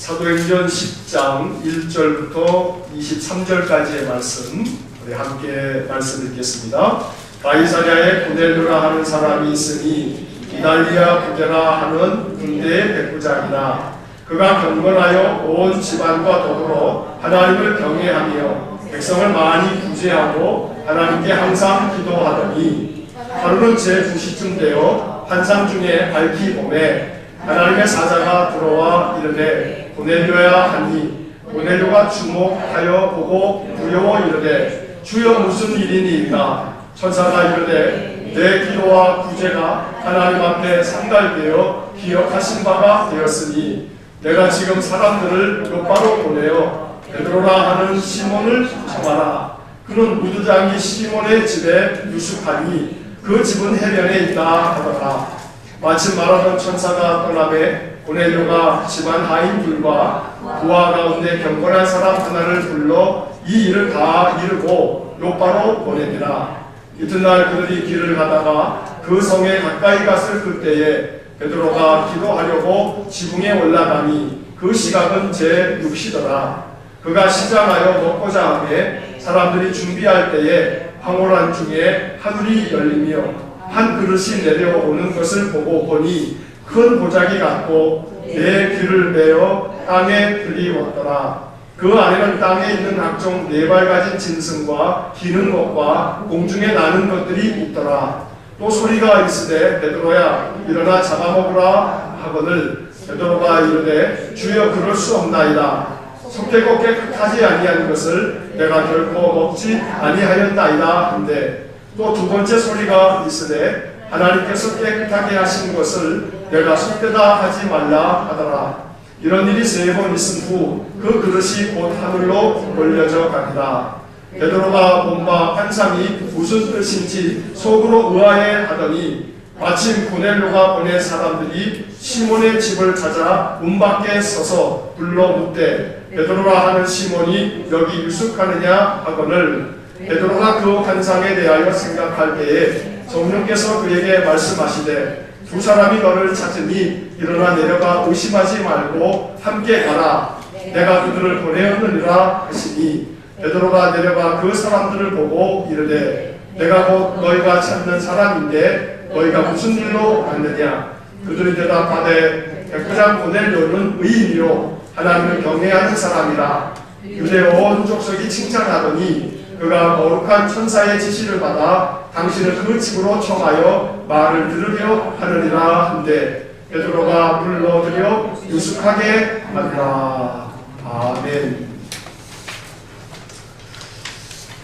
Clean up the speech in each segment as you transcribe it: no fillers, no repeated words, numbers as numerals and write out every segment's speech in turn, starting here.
사도행전 10장 1절부터 23절까지의 말씀 우리 함께 말씀 읽겠습니다. 가이사랴에 고넬료라 하는 사람이 있으니 이달리아 부게라 하는 군대의 백부장이라. 그가 경건하여 온 집안과 더불어 하나님을 경외하며 백성을 많이 구제하고 하나님께 항상 기도하더니 하루는 제9시쯤 되어 환상 중에 밝히 보매 하나님의 사자가 들어와 이르되 고넬료야 하니 고넬료가 주목하여 보고 두려워 이르되 주여 무슨 일이니이까. 천사가 이르되 내 기도와 구제가 하나님 앞에 상달되어 기억하신 바가 되었으니 내가 지금 사람들을 요바로 보내어 베드로라 하는 시몬을 청하라. 그는 무두장이 시몬의 집에 유숙하니 그 집은 해변에 있다 하더라. 마침 말하던 천사가 떠나매 고넬료가 집안 하인들과 부하 가운데 경건한 사람 하나를 불러 이 일을 다 이루고 요바로 보내니라. 이튿날 그들이 길을 가다가 그 성에 가까이 갔을 그때에 베드로가 기도하려고 지붕에 올라가니 그 시각은 제6시더라. 그가 시장하여 먹고자 하매 사람들이 준비할 때에 황홀한 중에 하늘이 열리며 한 그릇이 내려오는 것을 보고 보니 큰 보자기 같고 네 귀를 베어 땅에 들이웠더라. 그 안에는 땅에 있는 각종 네 발 가진 짐승과 기는 것과 공중에 나는 것들이 있더라. 또 소리가 있으되 베드로야 일어나 잡아먹으라 하거늘 베드로가 이르되 주여 그럴 수 없나이다. 속되고 깨끗하지 아니한 것을 내가 결코 먹지 아니하였나이다 한데 또 두 번째 소리가 있으되 하나님께서 깨끗하게 하신 것을 내가 속되다 하지 말라 하더라. 이런 일이 3번 있은 후 그 그릇이 곧 하늘로 올려져 가니라. 베드로가 본 바 환상이 무슨 뜻인지 속으로 의아해 하더니 마침 고넬료가 보낸 사람들이 시몬의 집을 찾아 문 밖에 서서 불러 묻되 베드로라 하는 시몬이 여기 유숙하느냐 하거늘 베드로가 그 환상에 대하여 생각할 때에 성령께서 그에게 말씀하시되 두 사람이 너를 찾으니 일어나 내려가 의심하지 말고 함께 가라. 내가 그들을 보내었느니라 하시니 베드로가 내려가 그 사람들을 보고 이르되 내가 곧 너희가 찾는 사람인데 너희가 무슨 일로 왔느냐. 그들이 대답하되 백부장 고넬료는 의인이요 하나님을 경외하는 사람이라. 유대 온 족속이 칭찬하더니 그가 거룩한 천사의 지시를 받아 당신을 그 집으로 청하여 말을 들으려 하느니라 한데 베드로가 불러들여 유숙하게 하니라. 아멘.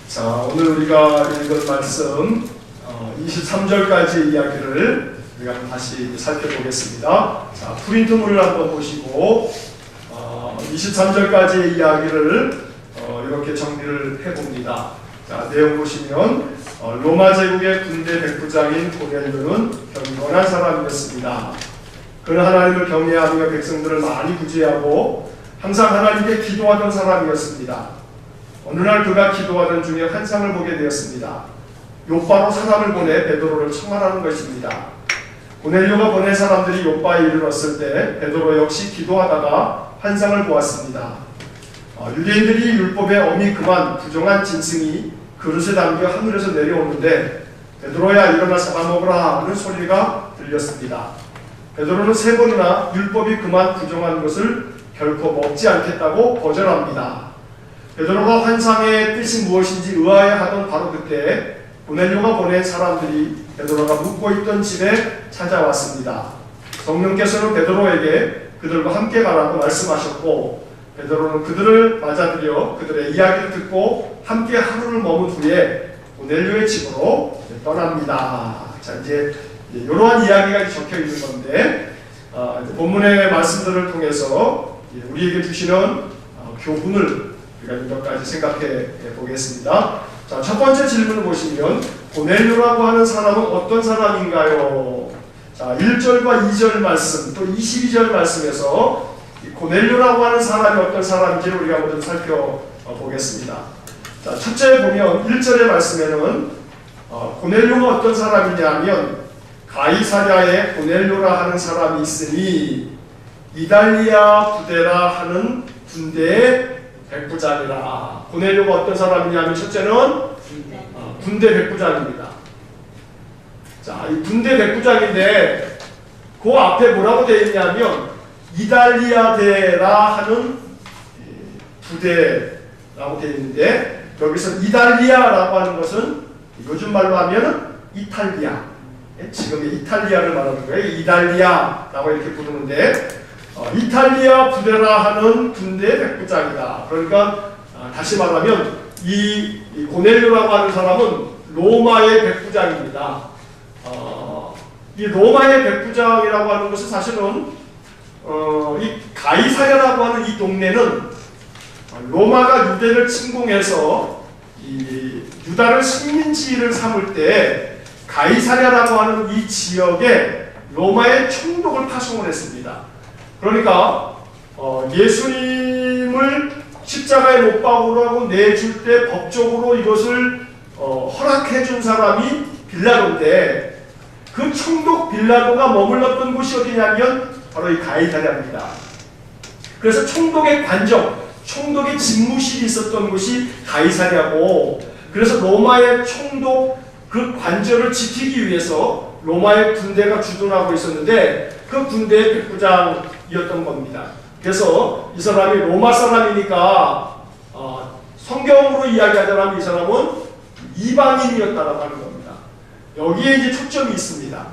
자, 오늘 우리가 읽은 말씀 23절까지 이야기를 우리가 다시 살펴보겠습니다. 자, 프린트물을 한번 보시고 23절까지의 이야기를 이렇게 정리를 해봅니다. 자, 내용 보시면 로마 제국의 군대 백부장인 고넬료는 경건한 사람이었습니다. 그는 하나님을 경외하며 백성들을 많이 구제하고 항상 하나님께 기도하던 사람이었습니다. 어느 날 그가 기도하던 중에 환상을 보게 되었습니다. 요바로 사람을 보내 베드로를 청하라는 것입니다. 고넬료가 보낸 사람들이 요바에 이르렀을 때 베드로 역시 기도하다가 환상을 보았습니다. 유대인들이 율법에 엄히 금한 부정한 짐승이 그릇에 담겨 하늘에서 내려오는데 베드로야 일어나 잡아먹으라 하는 소리가 들렸습니다. 베드로는 3번이나 율법이 금한 부정한 것을 결코 먹지 않겠다고 거절합니다. 베드로가 환상의 뜻이 무엇인지 의아해하던 바로 그때 고넬료가 보낸 사람들이 베드로가 묵고 있던 집에 찾아왔습니다. 성령께서는 베드로에게 그들과 함께 가라고 말씀하셨고 베드로는 그들을 맞아들여 그들의 이야기를 듣고 함께 하루를 머문 후에 고넬료의 집으로 떠납니다. 자, 이제 이러한 이야기가 적혀 있는 건데 본문의 말씀들을 통해서 우리에게 주시는 교훈을 우리가 몇 가지 생각해 보겠습니다. 자, 첫 번째 질문을 보시면 고넬료라고 하는 사람은 어떤 사람인가요? 자, 1절과 2절 말씀 또 22절 말씀에서 고넬료라고 하는 사람이 어떤 사람인지를 우리가 먼저 살펴보겠습니다. 자, 첫째 보면 1절의 말씀에는 고넬료가 어떤 사람이냐 하면 가이사랴에 고넬료라 하는 사람이 있으니 이달리아 부대라 하는 군대의 백부장이라. 고넬료가 어떤 사람이냐면 첫째는 군대 백부장입니다. 자, 이 군대 백부장인데 그 앞에 뭐라고 되어 있냐면 이달리아대라 하는 부대라고 되어 있는데 여기서 이달리아라고 하는 것은 요즘 말로 하면 이탈리아, 지금의 이탈리아를 말하는 거예요. 이달리아라고 이렇게 부르는데 이탈리아 부대라 하는 군대 백부장이다. 그러니까 다시 말하면 이 고넬료라고 하는 사람은 로마의 백부장입니다. 이 로마의 백부장이라고 하는 것은 사실은 이 가이사랴라고 하는 이 동네는 로마가 유대를 침공해서 이 유다를 식민지를 삼을 때 가이사랴라고 하는 이 지역에 로마의 총독을 파송을 했습니다. 그러니까 예수님을 십자가에 못 박으라고 내줄 때 법적으로 이것을 허락해 준 사람이 빌라도인데 그 총독 빌라도가 머물렀던 곳이 어디냐면 바로 이 가이사랴입니다. 그래서 총독의 관정, 총독의 집무실이 있었던 곳이 가이사랴고, 그래서 로마의 총독 그 관절을 지키기 위해서 로마의 군대가 주둔하고 있었는데 그 군대의 백부장이었던 겁니다. 그래서 이 사람이 로마 사람이니까 성경으로 이야기하자면 이 사람은 이방인이었다라고 하는 겁니다. 여기에 이제 초점이 있습니다.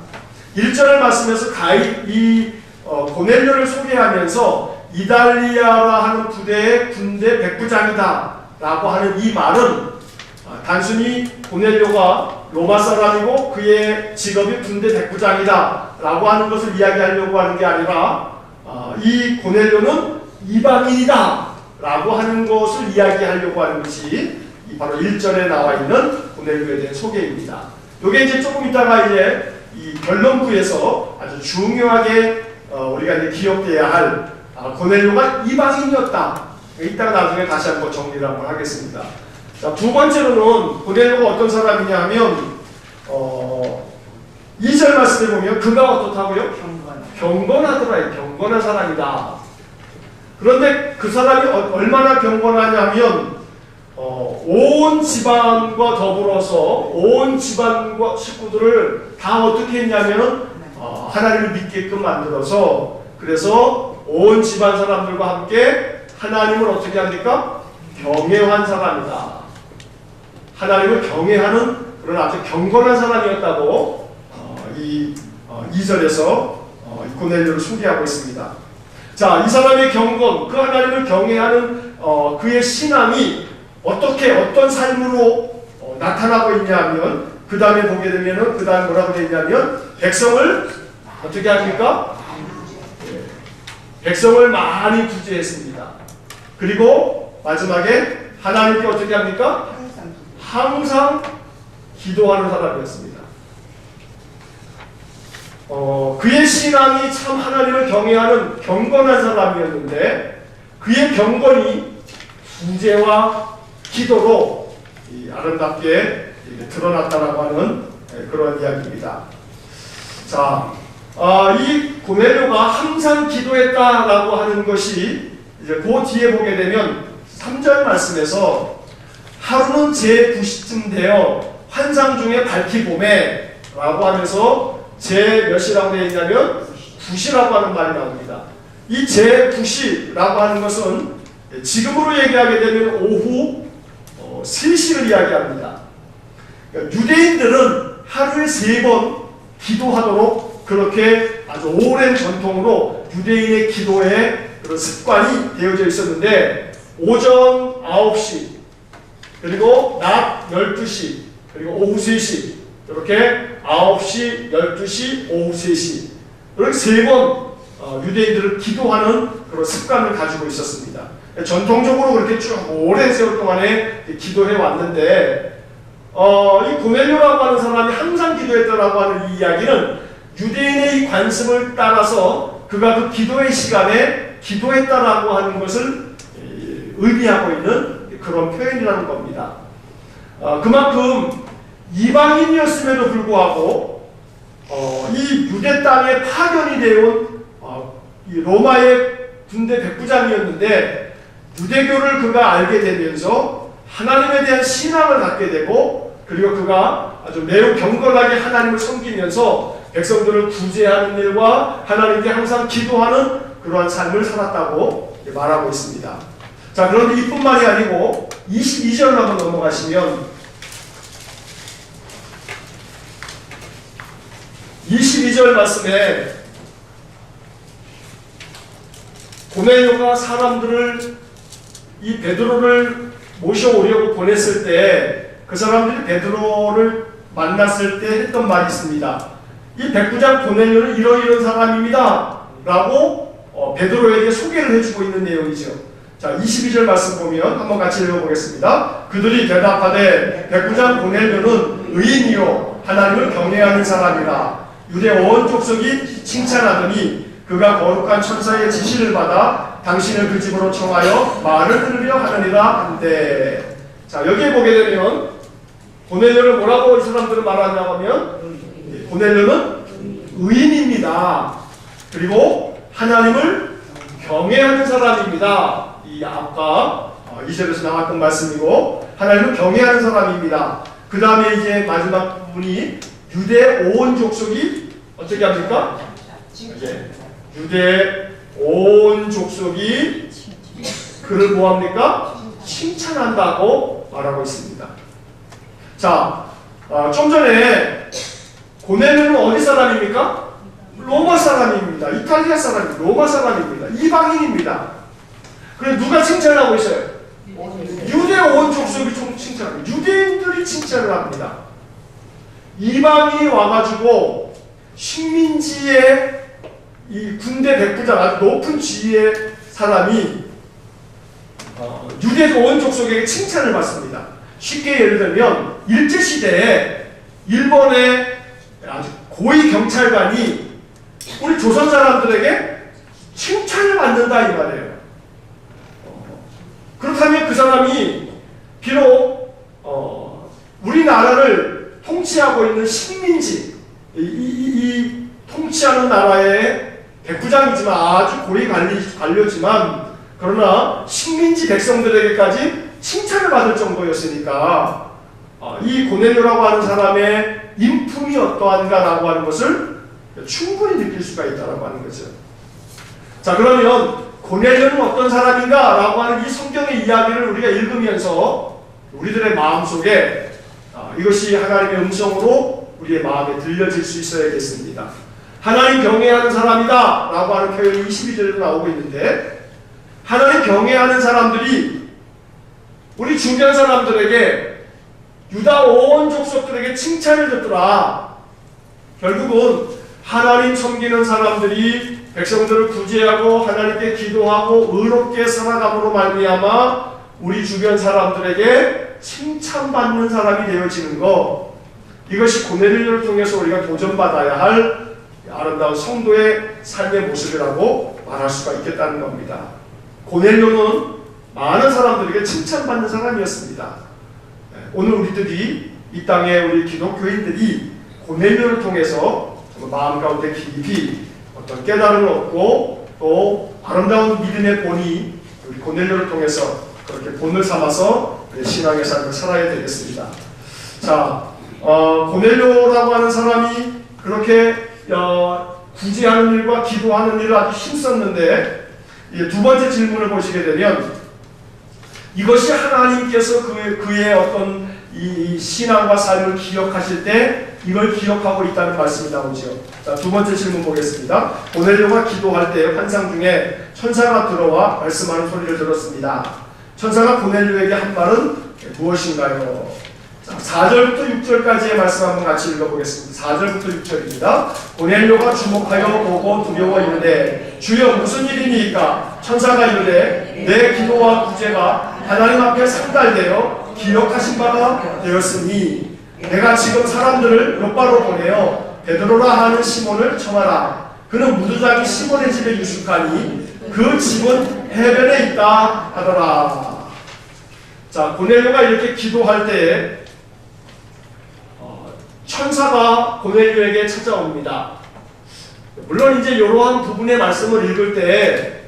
1절을 말씀에서 고넬료를 소개하면서 이달리아라 하는 부대의 군대 백부장이다 라고 하는 이 말은 단순히 고넬료가 로마 사람이고 그의 직업이 군대 백부장이다 라고 하는 것을 이야기하려고 하는 게 아니라 이 고넬료는 이방인이다 라고 하는 것을 이야기하려고 하는 것이 바로 1절에 나와 있는 고넬료에 대한 소개입니다. 이게 이제 조금 있다가 이제 이 결론부에서 아주 중요하게 우리가 이제 기억돼야 할 고넬료가 이방인이었다. 이따가 나중에 다시 한번 정리를 한번 하겠습니다. 자, 두 번째로는 고넬료가 어떤 사람이냐 하면 2절 말씀에 보면 그가 어떻다고요? 경건하더라. 경건한 사람이다. 그런데 그 사람이 얼마나 경건하냐면 온 집안과 더불어서 온 집안과 식구들을 다 어떻게 했냐면 하나님을 믿게끔 만들어서, 그래서 온 집안 사람들과 함께 하나님을 어떻게 합니까? 경외한 사람이다. 하나님을 경외하는 그런 아주 경건한 사람이었다고 이 2절에서 고넬료를 소개하고 있습니다. 자, 이 사람의 경건, 그 하나님을 경외하는 그의 신앙이 어떤 삶으로 나타나고 있냐면, 그 다음에 보게 되면은 그 다음에 뭐라고 되어 있냐면 백성을 어떻게 합니까? 백성을 많이 구제했습니다. 그리고 마지막에 하나님께 어떻게 합니까? 항상 기도하는 사람이었습니다. 그의 신앙이 참 하나님을 경외하는 경건한 사람이었는데 그의 경건이 구제와 기도로 아름답게 드러났다라고 하는 그런 이야기입니다. 자, 이 고넬료가 항상 기도했다라고 하는 것이 이제 그 뒤에 보게 되면 3절 말씀에서 하루는 제 9시쯤 되어 환상 중에 밝히 봄에 라고 하면서 제 몇이라고 되어 있냐면 9시라고 하는 말이 나옵니다. 이 제 9시라고 하는 것은 지금으로 얘기하게 되면 오후 3시를 이야기합니다. 그러니까 유대인들은 하루에 3번 기도하도록 그렇게 아주 오랜 전통으로 유대인의 기도에 그런 습관이 되어져 있었는데 오전 9시 그리고 낮 12시 그리고 오후 3시 이렇게 9시, 12시, 오후 3시 이렇게 3번 유대인들을 기도하는 그런 습관을 가지고 있었습니다. 전통적으로 그렇게 쭉 오랜 세월 동안에 기도해 왔는데 이 고넬료라고 하는 사람이 항상 기도했다라고 하는 이 이야기는 유대인의 이 관습을 따라서 그가 그 기도의 시간에 기도했다라고 하는 것을 의미하고 있는 그런 표현이라는 겁니다. 그만큼 이방인이었음에도 불구하고 이 유대 땅에 파견이 되어 온 이 로마의 군대 백부장이었는데 유대교를 그가 알게 되면서 하나님에 대한 신앙을 갖게 되고, 그리고 그가 아주 매우 경건하게 하나님을 섬기면서 백성들을 구제하는 일과 하나님께 항상 기도하는 그러한 삶을 살았다고 말하고 있습니다. 자, 그런데 이뿐만이 아니고 22절 한번 넘어가시면 22절 말씀에 고넬료가 사람들을 이 베드로를 모셔오려고 보냈을 때 그 사람들이 베드로를 만났을 때 했던 말이 있습니다. 이 백부장 고넬료는 이러이러한 사람입니다 라고 베드로에게 소개를 해주고 있는 내용이죠. 자, 22절 말씀 보면 한번 같이 읽어보겠습니다. 그들이 대답하되 백부장 고넬료는 의인이요 하나님을 경외하는 사람이라. 유대 온 족속이 칭찬하더니 그가 거룩한 천사의 지시를 받아 당신을 그 집으로 청하여 말을 들으려 하느니라 한데. 자, 여기에 보게 되면 고넬료를 뭐라고 이 사람들은 말하냐고 하면 고넬료는 의인입니다. 그리고 하나님을 경외하는 사람입니다. 이 아까 2절에서 나왔던 말씀이고, 하나님을 경외하는 사람입니다. 그 다음에 이제 마지막 부분이 유대 온 족속이 어떻게 합니까? 유대 온 족속이 그를 뭐합니까? 칭찬한다고 말하고 있습니다. 자, 좀 전에 고넬료는 어디 사람입니까? 로마 사람입니다. 이탈리아 사람입니다. 로마 사람입니다. 이방인입니다. 그래 누가 칭찬하고 있어요? 유대 온 족속이 칭찬합니다. 유대인들이 칭찬을 합니다. 이방인이 와가지고 식민지의 이 군대 백부장, 아주 높은 지위의 사람이 유대 온 족속에게 칭찬을 받습니다. 쉽게 예를 들면 일제시대에 일본의 아주 고위 경찰관이 우리 조선 사람들에게 칭찬을 받는다 이 말이에요. 그렇다면 그 사람이 비록 우리나라를 통치하고 있는 식민지, 이 통치하는 나라의 백부장이지만 아주 고위 관료지만, 그러나 식민지 백성들에게까지 칭찬을 받을 정도였으니까 이 고넬료라고 하는 사람의 인품이 어떠한가라고 하는 것을 충분히 느낄 수가 있다라고 하는 거죠. 자, 그러면 고넬료는 어떤 사람인가라고 하는 이 성경의 이야기를 우리가 읽으면서 우리들의 마음속에 이것이 하나님의 음성으로 우리의 마음에 들려질 수 있어야겠습니다. 하나님 경외하는 사람이다 라고 하는 표현이 22절에도 나오고 있는데, 하나님 경외하는 사람들이 우리 주변 사람들에게, 유다 온 족속들에게 칭찬을 듣더라. 결국은 하나님 섬기는 사람들이 백성들을 구제하고 하나님께 기도하고 의롭게 살아감으로 말미암아 우리 주변 사람들에게 칭찬받는 사람이 되어지는 것, 이것이 고넬료를 통해서 우리가 도전받아야 할 아름다운 성도의 삶의 모습이라고 말할 수가 있겠다는 겁니다. 고넬료는 많은 사람들에게 칭찬받는 사람이었습니다. 오늘 우리들이 이 땅에 우리 기독교인들이 고넬료를 통해서 마음 가운데 깊이 어떤 깨달음을 얻고 또 아름다운 믿음의 본이 우리 고넬료를 통해서 그렇게 본을 삼아서 신앙의 삶을 살아야 되겠습니다. 자, 고넬료라고 하는 사람이 그렇게 구제하는 일과 기도하는 일을 아주 힘썼는데, 두 번째 질문을 보시게 되면 이것이 하나님께서 그의 어떤 이 신앙과 삶을 기억하실 때 이걸 기억하고 있다는 말씀이 나오죠. 자, 두 번째 질문 보겠습니다. 고넬료가 기도할 때 환상 중에 천사가 들어와 말씀하는 소리를 들었습니다. 천사가 고넬료에게 한 말은 무엇인가요? 자, 4절부터 6절까지의 말씀 한번 같이 읽어보겠습니다. 4절부터 6절입니다. 고넬료가 주목하여 보고 두려워 이르되 주여 무슨 일이니까? 천사가 이르되 내 기도와 구제가 하나님 앞에 상달되어 기억하신 바가 되었으니 내가 지금 사람들을 요바로 보내어 베드로라 하는 시몬을 청하라. 그는 무두장이 시몬의 집에 유숙하니 그 집은 해변에 있다 하더라. 자, 고넬료가 이렇게 기도할 때에 천사가 고넬료에게 찾아옵니다. 물론 이제 이러한 부분의 말씀을 읽을 때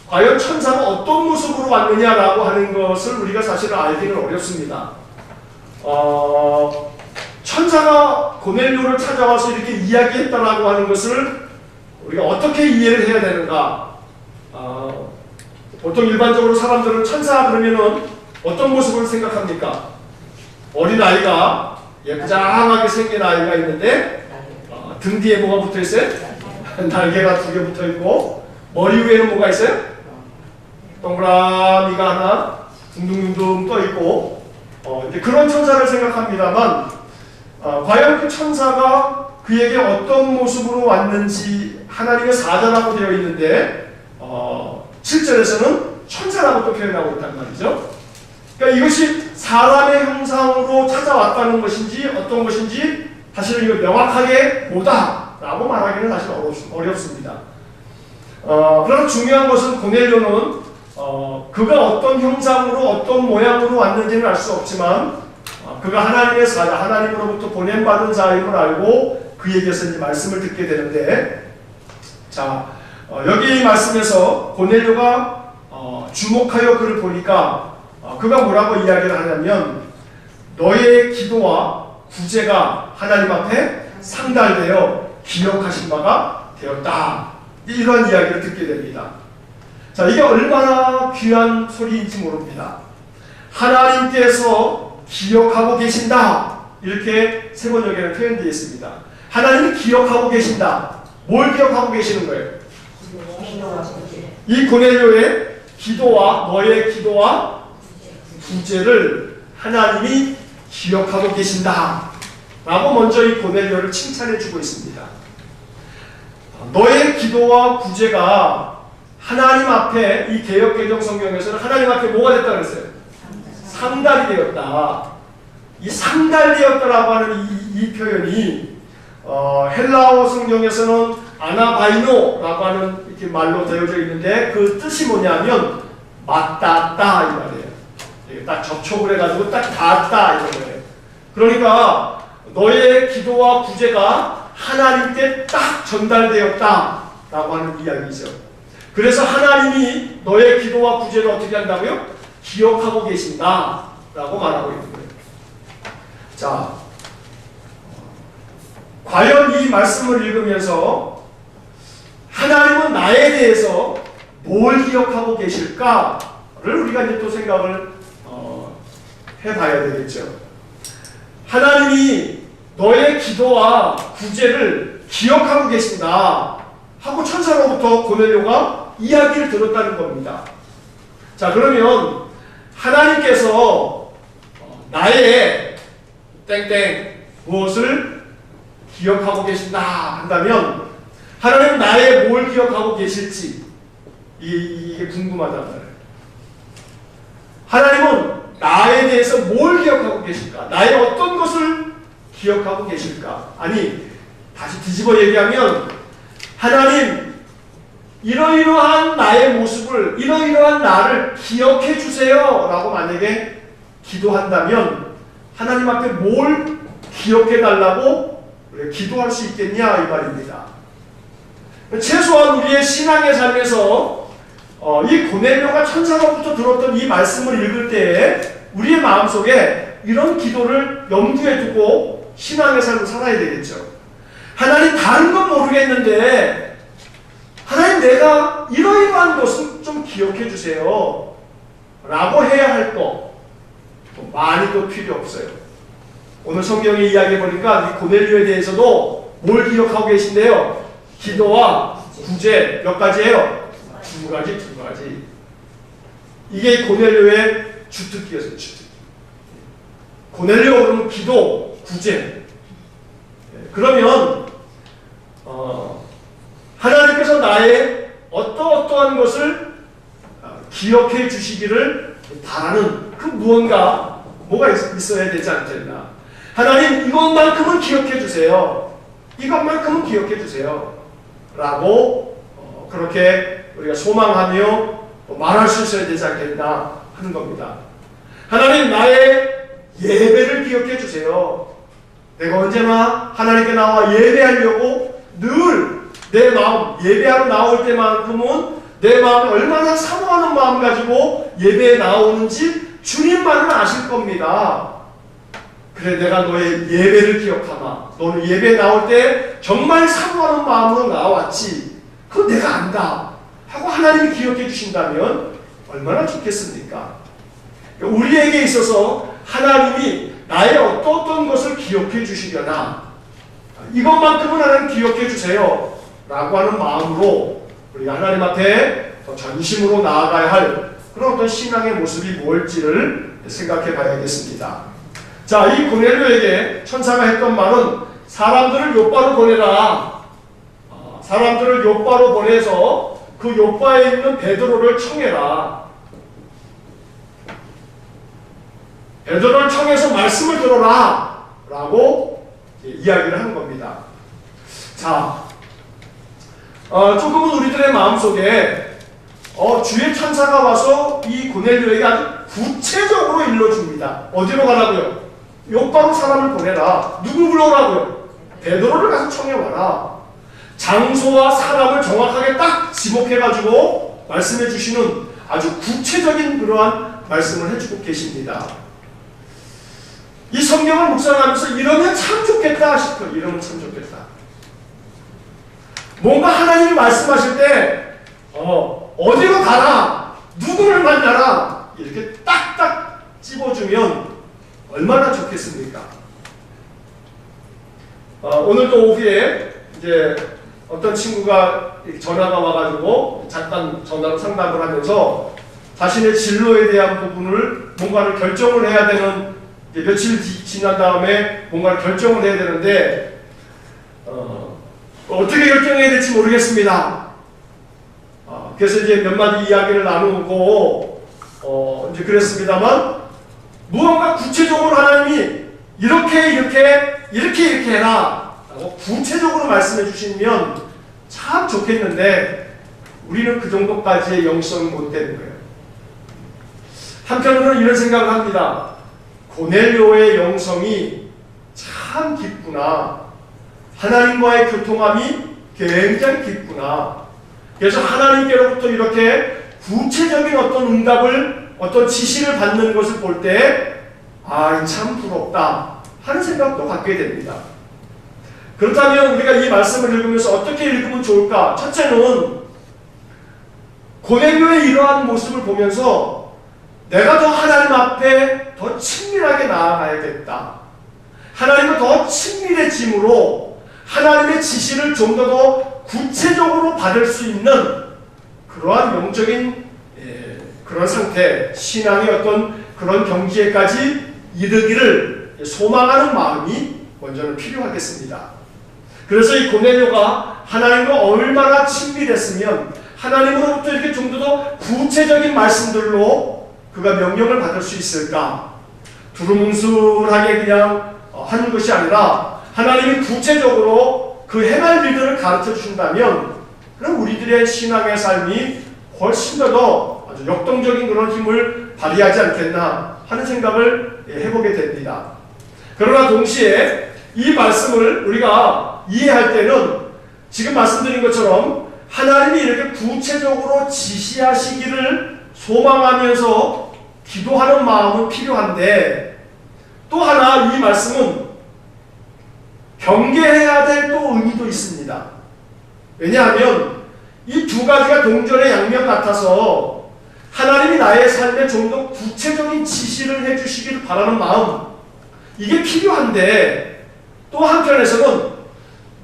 과연 천사가 어떤 모습으로 왔느냐라고 하는 것을 우리가 사실은 알기는 어렵습니다. 천사가 고넬료를 찾아와서 이렇게 이야기했다라고 하는 것을 우리가 어떻게 이해를 해야 되는가? 보통 일반적으로 사람들은 천사 그러면은 어떤 모습을 생각합니까? 어린 아이가 예쁘장하게 생긴 아이가 있는데 등 뒤에 뭐가 붙어 있어요? 날개가 2개 붙어 있고 머리 위에는 뭐가 있어요? 동그라미가 하나 둥둥둥둥 떠 있고 이제 그런 천사를 생각합니다만 과연 그 천사가 그에게 어떤 모습으로 왔는지 하나님의 사자라고 되어 있는데 7절에서는 천사라고 또 표현하고 있단 말이죠. 그러니까 이것이 사람의 형상으로 찾아왔다는 것인지 어떤 것인지 사실은 이걸 명확하게 뭐다라고 말하기는 사실 어렵습니다. 그러나 중요한 것은 고넬료는 그가 어떤 형상으로 어떤 모양으로 왔는지는 알 수 없지만 그가 하나님의 사자, 하나님으로부터 보냄받은 자임을 알고 그에게서 이제 말씀을 듣게 되는데, 자 여기 말씀에서 고넬료가 주목하여 그를 보니까 그가 뭐라고 이야기를 하냐면 너의 기도와 구제가 하나님 앞에 상달되어 기억하신 바가 되었다. 이런 이야기를 듣게 됩니다. 자, 이게 얼마나 귀한 소리인지 모릅니다. 하나님께서 기억하고 계신다. 이렇게 세번역에는 표현되어 있습니다. 하나님이 기억하고 계신다. 뭘 기억하고 계시는 거예요? 이 고넬료의 기도와 너의 기도와 구제를 하나님이 기억하고 계신다. 라고 먼저 이 고넬료를 칭찬해 주고 있습니다. 너의 기도와 구제가 하나님 앞에 이 개역개정 성경에서는 하나님 앞에 뭐가 됐다 그랬어요? 상달이 되었다. 이 상달되었다라고 하는 이 표현이 헬라어 성경에서는 아나바이노라고 하는 이렇게 말로 되어져 있는데 그 뜻이 뭐냐면 맞닿다 이 말이에요. 딱 접촉을 해가지고 딱 닿았다 이런 거예요. 그러니까 너의 기도와 구제가 하나님께 딱 전달되었다라고 하는 이야기죠. 그래서 하나님이 너의 기도와 구제를 어떻게 한다고요? 기억하고 계신다라고 말하고 있는 거예요. 자, 과연 이 말씀을 읽으면서 하나님은 나에 대해서 뭘 기억하고 계실까를 우리가 이제 또 생각을 해봐야 되겠죠. 하나님이 너의 기도와 구제를 기억하고 계신다 하고 천사로부터 고넬료가 이야기를 들었다는 겁니다. 자, 그러면 하나님께서 나의 땡땡 무엇을 기억하고 계신다 한다면 하나님은 나의 뭘 기억하고 계실지 이게 궁금하단 말이에요. 하나님은 나에 대해서 뭘 기억하고 계실까? 나의 어떤 것을 기억하고 계실까? 아니, 다시 뒤집어 얘기하면 하나님, 이러이러한 나의 모습을, 이러이러한 나를 기억해 주세요 라고 만약에 기도한다면 하나님 앞에 뭘 기억해 달라고 기도할 수 있겠냐 이 말입니다. 최소한 우리의 신앙의 삶에서 이 고넬료가 천사로부터 들었던 이 말씀을 읽을 때에 우리의 마음속에 이런 기도를 염두에 두고 신앙의 삶을 살아야 되겠죠. 하나님, 다른 건 모르겠는데 하나님, 내가 이러이러한 것은 좀 기억해 주세요 라고 해야 할 거 많이 또 필요 없어요. 오늘 성경에 이야기해 보니까 이 고넬료에 대해서도 뭘 기억하고 계신데요? 기도와 구제 몇 가지예요? 두 가지. 이게 고넬료의 주특기였어요. 주특기. 고넬료 그러면 기도, 구제. 그러면 하나님께서 나의 어떠한 것을 기억해 주시기를 바라는 그 무언가 뭐가 있어야 되지 않겠나. 하나님, 이것만큼은 기억해 주세요. 이것만큼은 기억해 주세요 라고 그렇게 우리가 소망하며 말할 수 있어야 되지 않겠나 하는 겁니다. 하나님, 나의 예배를 기억해 주세요. 내가 언제나 하나님께 나와 예배하려고 늘 내 마음, 예배하러 나올 때만큼은 내 마음을 얼마나 사모하는 마음 가지고 예배에 나오는지 주님만은 아실 겁니다. 그래, 내가 너의 예배를 기억하마. 너는 예배에 나올 때 정말 사모하는 마음으로 나왔지. 그건 내가 안다 하고 하나님이 기억해 주신다면 얼마나 좋겠습니까? 우리에게 있어서 하나님이 나의 어떤 것을 기억해 주시려나 이것만큼은 하나님 기억해 주세요 라고 하는 마음으로 우리가 하나님 앞에 더 전심으로 나아가야 할 그런 어떤 신앙의 모습이 무엇일지를 생각해 봐야겠습니다. 자, 이 고넬료에게 천사가 했던 말은 사람들을 욥바로 보내라. 사람들을 욥바로 보내서 그 욥바에 있는 베드로를 청해라. 베드로를 청해서 말씀을 들어라 라고 이야기를 하는 겁니다. 자, 조금은 우리들의 마음속에 주의 천사가 와서 이 고넬료에게 아주 구체적으로 일러줍니다. 어디로 가라고요? 욥바로 사람을 보내라. 누구 불러오라고요? 베드로를 가서 청해와라. 장소와 사람을 정확하게 딱 지목해가지고 말씀해 주시는 아주 구체적인 그러한 말씀을 해주고 계십니다. 이 성경을 묵상하면서 이러면 참 좋겠다 싶어요. 이러면 참 좋겠다. 뭔가 하나님이 말씀하실 때 어디로 가라, 누구를 만나라 이렇게 딱딱 찝어주면 얼마나 좋겠습니까? 오늘도 오후에 이제 어떤 친구가 전화가 와가지고 잠깐 전화로 상담을 하면서 자신의 진로에 대한 부분을 뭔가를 결정을 해야 되는 며칠 지난 다음에 뭔가를 결정을 해야 되는데 어떻게 결정해야 될지 모르겠습니다. 그래서 이제 몇 마디 이야기를 나누고 이제 그랬습니다만 무언가 구체적으로 하나님이 이렇게 해라 라고 구체적으로 말씀해 주시면 참 좋겠는데 우리는 그 정도까지의 영성이 못 되는 거예요. 한편으로는 이런 생각을 합니다. 고넬료의 영성이 참 깊구나. 하나님과의 교통함이 굉장히 깊구나. 그래서 하나님께로부터 이렇게 구체적인 어떤 응답을, 어떤 지시를 받는 것을 볼 때 참 부럽다 하는 생각도 갖게 됩니다. 그렇다면 우리가 이 말씀을 읽으면서 어떻게 읽으면 좋을까? 첫째는 고넬료의 이러한 모습을 보면서 내가 더 하나님 앞에 더 친밀하게 나아가야겠다. 하나님과 더 친밀해짐으로 하나님의 지시를 좀 더 구체적으로 받을 수 있는 그러한 영적인 그런 상태, 신앙의 어떤 그런 경지에까지 이르기를 소망하는 마음이 먼저는 필요하겠습니다. 그래서 이 고넬료가 하나님과 얼마나 친밀했으면 하나님으로부터 이렇게 좀 더 구체적인 말씀들로 그가 명령을 받을 수 있을까? 두루뭉술하게 그냥 하는 것이 아니라 하나님이 구체적으로 그 행할 일들을 가르쳐 주신다면 그럼 우리들의 신앙의 삶이 훨씬 더 아주 역동적인 그런 힘을 발휘하지 않겠나 하는 생각을 해보게 됩니다. 그러나 동시에 이 말씀을 우리가 이해할 때는 지금 말씀드린 것처럼 하나님이 이렇게 구체적으로 지시하시기를 소망하면서 기도하는 마음은 필요한데 또 하나 이 말씀은 경계해야 될 또 의미도 있습니다. 왜냐하면 이 두 가지가 동전의 양면 같아서 하나님이 나의 삶에 좀 더 구체적인 지시를 해주시기를 바라는 마음 이게 필요한데 또 한편에서는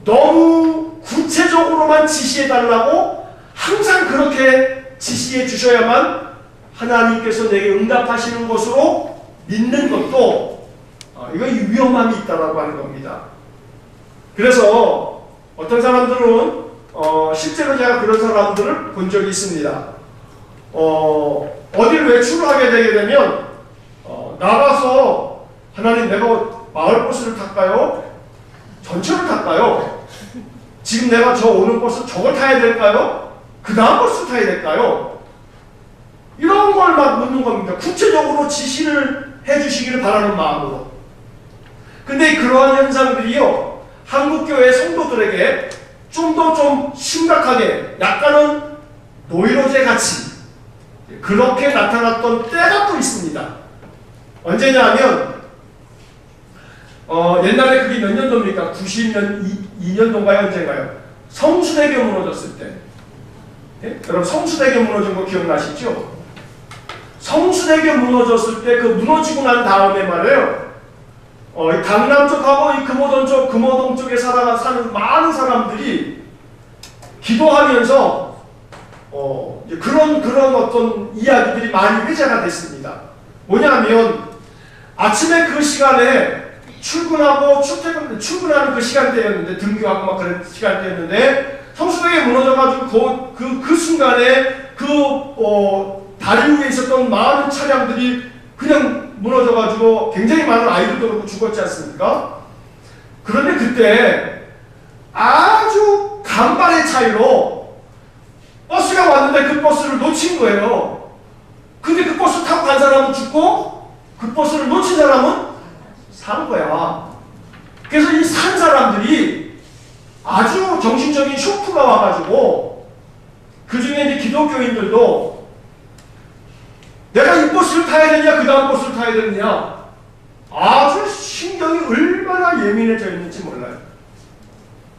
너무 구체적으로만 지시해달라고 항상 그렇게 지시해 주셔야만 하나님께서 내게 응답하시는 것으로 믿는 것도 이거 위험함이 있다라고 하는 겁니다. 그래서 어떤 사람들은 실제로 제가 그런 사람들을 본 적이 있습니다. 어디를 외출을 하게 되게 되면 나가서 하나님 내가 마을버스를 탈까요? 전철을 탈까요? 지금 내가 저 오는 버스 저걸 타야 될까요? 그 다음 버스 타야 될까요? 이런 걸 막 묻는 겁니다. 구체적으로 지시를 해주시기를 바라는 마음으로. 근데 그러한 현상들이요 한국교회 성도들에게 좀 더 좀 심각하게 약간은 노이로제 같이 그렇게 나타났던 때가 또 있습니다. 언제냐면 옛날에 그게 몇 년도입니까? 92년도인가요? 언젠가요? 성수대교 무너졌을 때. 예? 여러분 성수대교 무너진 거 기억나시죠? 성수대교 무너졌을 때 그 무너지고 난 다음에 말이에요. 이 강남 쪽하고 이 금호동 쪽에 사는 많은 사람들이 기도하면서 그런 어떤 이야기들이 많이 회자가 됐습니다. 뭐냐면 아침에 그 시간에 출근하는 그 시간대였는데 등교하고 막 그런 시간대였는데 성수대에 무너져가지고 그 순간에 다리 위에 있었던 많은 차량들이 그냥 무너져가지고 굉장히 많은 아이들도 그렇고 죽었지 않습니까? 그런데 그때 아주 간발의 차이로 버스가 왔는데 그 버스를 놓친 거예요. 근데 그 버스 타고 간 사람은 죽고 그 버스를 놓친 사람은 산 거야. 그래서 이 산 사람들이 아주 정신적인 쇼크가 와가지고 그 중에 이제 기독교인들도 내가 이 버스를 타야 되냐 그 다음 버스를 타야 되느냐 아주 신경이 얼마나 예민해져 있는지 몰라요.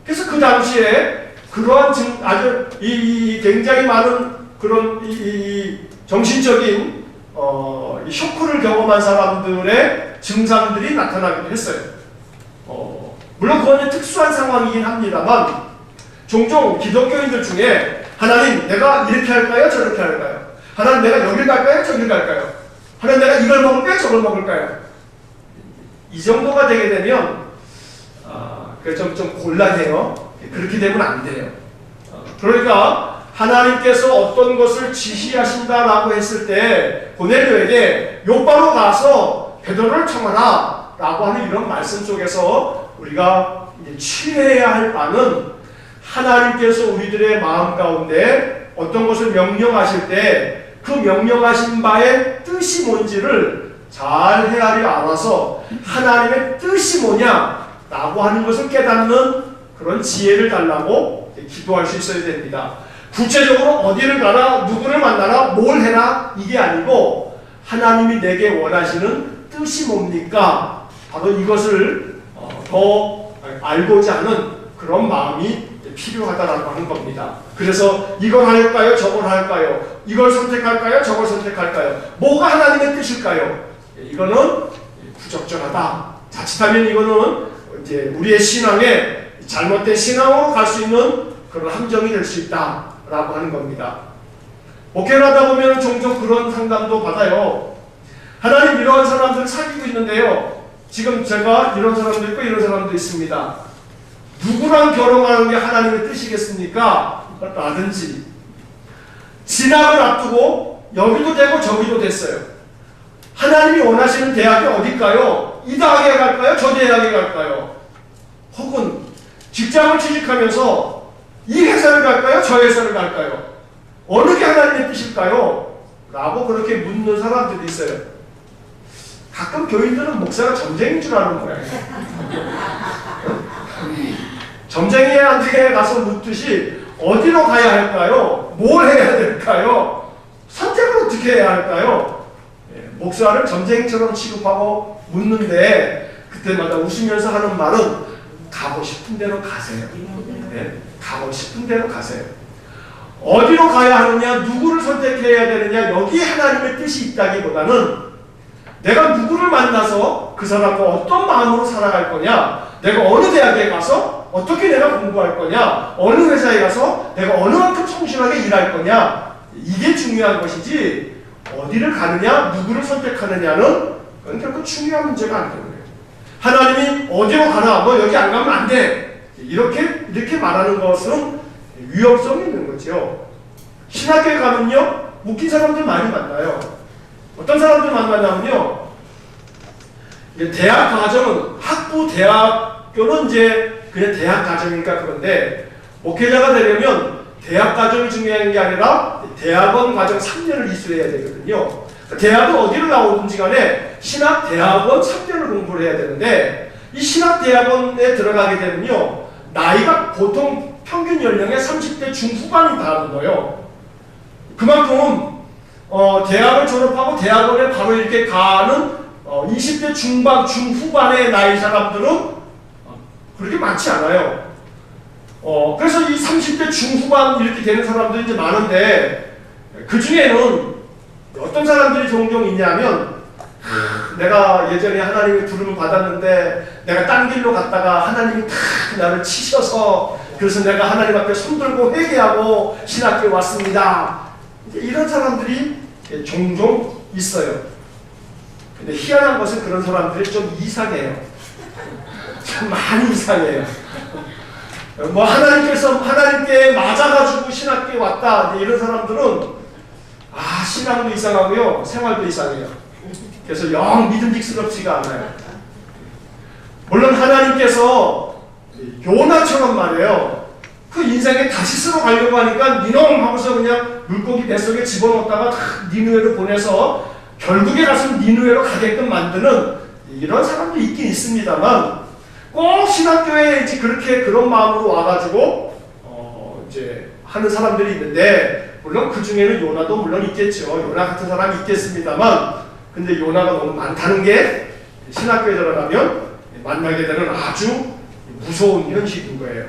그래서 그 당시에 그러한 아주 굉장히 많은 그런 정신적인 이 쇼크를 경험한 사람들의 증상들이 나타나기도 했어요. 물론 그건 특수한 상황이긴 합니다만 종종 기독교인들 중에 하나님 내가 이렇게 할까요? 저렇게 할까요? 하나님 내가 여길 갈까요? 저길 갈까요? 하나님 내가 이걸 먹을까요? 저걸 먹을까요? 이 정도가 되게 되면 좀 곤란해요. 그렇게 되면 안 돼요. 그러니까 하나님께서 어떤 것을 지시하신다라고 했을 때 고넬료에게 요바로 가서 베드로를 청하라 라고 하는 이런 말씀 속에서 우리가 이제 취해야 할 바는 하나님께서 우리들의 마음 가운데 어떤 것을 명령하실 때 그 명령하신 바의 뜻이 뭔지를 잘 헤아려 알아서 하나님의 뜻이 뭐냐 라고 하는 것을 깨닫는 그런 지혜를 달라고 기도할 수 있어야 됩니다. 구체적으로 어디를 가라, 누구를 만나라, 뭘 해라 이게 아니고 하나님이 내게 원하시는 뜻이 뭡니까? 바로 이것을 더 알고자 하는 그런 마음이 필요하다라고 하는 겁니다. 그래서 이걸 할까요? 저걸 할까요? 이걸 선택할까요? 저걸 선택할까요? 뭐가 하나님의 뜻일까요? 이거는 부적절하다. 자칫하면 이거는 이제 우리의 신앙에 잘못된 신앙으로 갈 수 있는 그런 함정이 될 수 있다라고 하는 겁니다. 목회를 하다 보면 종종 그런 상담도 받아요. 하나님 이러한 사람들을 사귀고 있는데요. 지금 제가 이런 사람도 있고 이런 사람도 있습니다. 누구랑 결혼하는 게 하나님의 뜻이겠습니까? 라든지 진학을 앞두고 여기도 되고 저기도 됐어요. 하나님이 원하시는 대학이 어딜까요? 이 대학에 갈까요? 저 대학에 갈까요? 혹은 직장을 취직하면서 이 회사를 갈까요? 저 회사를 갈까요? 어느 게 하나님의 뜻일까요? 라고 그렇게 묻는 사람들이 있어요. 가끔 교인들은 목사가 점쟁인 줄 아는 거예요. 점쟁이한테 가서 묻듯이 어디로 가야 할까요? 뭘 해야 될까요? 선택을 어떻게 해야 할까요? 목사를 점쟁이처럼 취급하고 묻는데 그때마다 웃으면서 하는 말은 가고 싶은 대로 가세요. 네? 가고 싶은 대로 가세요. 어디로 가야 하느냐, 누구를 선택해야 되느냐, 여기 하나님의 뜻이 있다기보다는 내가 누구를 만나서 그 사람과 어떤 마음으로 살아갈 거냐, 내가 어느 대학에 가서 어떻게 내가 공부할 거냐, 어느 회사에 가서 내가 어느 만큼 성실하게 일할 거냐, 이게 중요한 것이지 어디를 가느냐, 누구를 선택하느냐는 그건 결코 중요한 문제가 안 되는 거예요. 하나님이 어디로 가나, 너 여기 안 가면 안 돼, 이렇게 말하는 것은 위험성이 있는 거죠. 신학교에 가면요, 웃긴 사람들 많이 만나요. 어떤 사람들 만나냐면요, 대학 과정은, 학부 대학교는 이제 그냥 대학 과정이니까 그런데, 목회자가 되려면 대학 과정이 중요한 게 아니라 대학원 과정 3년을 이수해야 되거든요. 대학은 어디를 나오든지 간에 신학대학원 3년을 공부를 해야 되는데, 이 신학대학원에 들어가게 되면요, 나이가 보통 평균 평균 연령의 30대 중후반이 다 거예요. 그만큼 대학을 졸업하고 대학원에 바로 이렇게 가는 20대 중반, 중후반의 나이 사람들은 그렇게 많지 않아요. 그래서 이 30대 중후반 이렇게 되는 사람들이 이제 많은데, 그 중에는 어떤 사람들이 종종 있냐면, 내가 예전에 하나님의 부름을 받았는데 내가 딴 길로 갔다가 하나님이 탁 나를 치셔서, 그래서 내가 하나님 앞에 손들고 회개하고 신학교에 왔습니다. 이런 사람들이 종종 있어요. 근데 희한한 것은 그런 사람들이 좀 이상해요. 좀 많이 이상해요. 뭐 하나님께 맞아가지고 신학교에 왔다, 이런 사람들은 신앙도 이상하고요, 생활도 이상해요. 그래서 영 믿음직스럽지가 않아요. 물론 하나님께서 요나처럼 말이에요, 그 인생에 다시 쓰러 가려고 하니까 니놈 하고서 그냥 물고기 뱃속에 집어넣었다가 니누에로 보내서 결국에 가서 니누에로 가게끔 만드는 이런 사람도 있긴 있습니다만, 꼭 신학교에 이제 그런 마음으로 와가지고 이제 하는 사람들이 있는데, 물론 그 중에는 요나도 물론 있겠죠. 요나 같은 사람이 있겠습니다만, 근데 요나가 너무 많다는 게 신학교에 들어가면 만나게 되는 아주 무서운 현실인 거예요.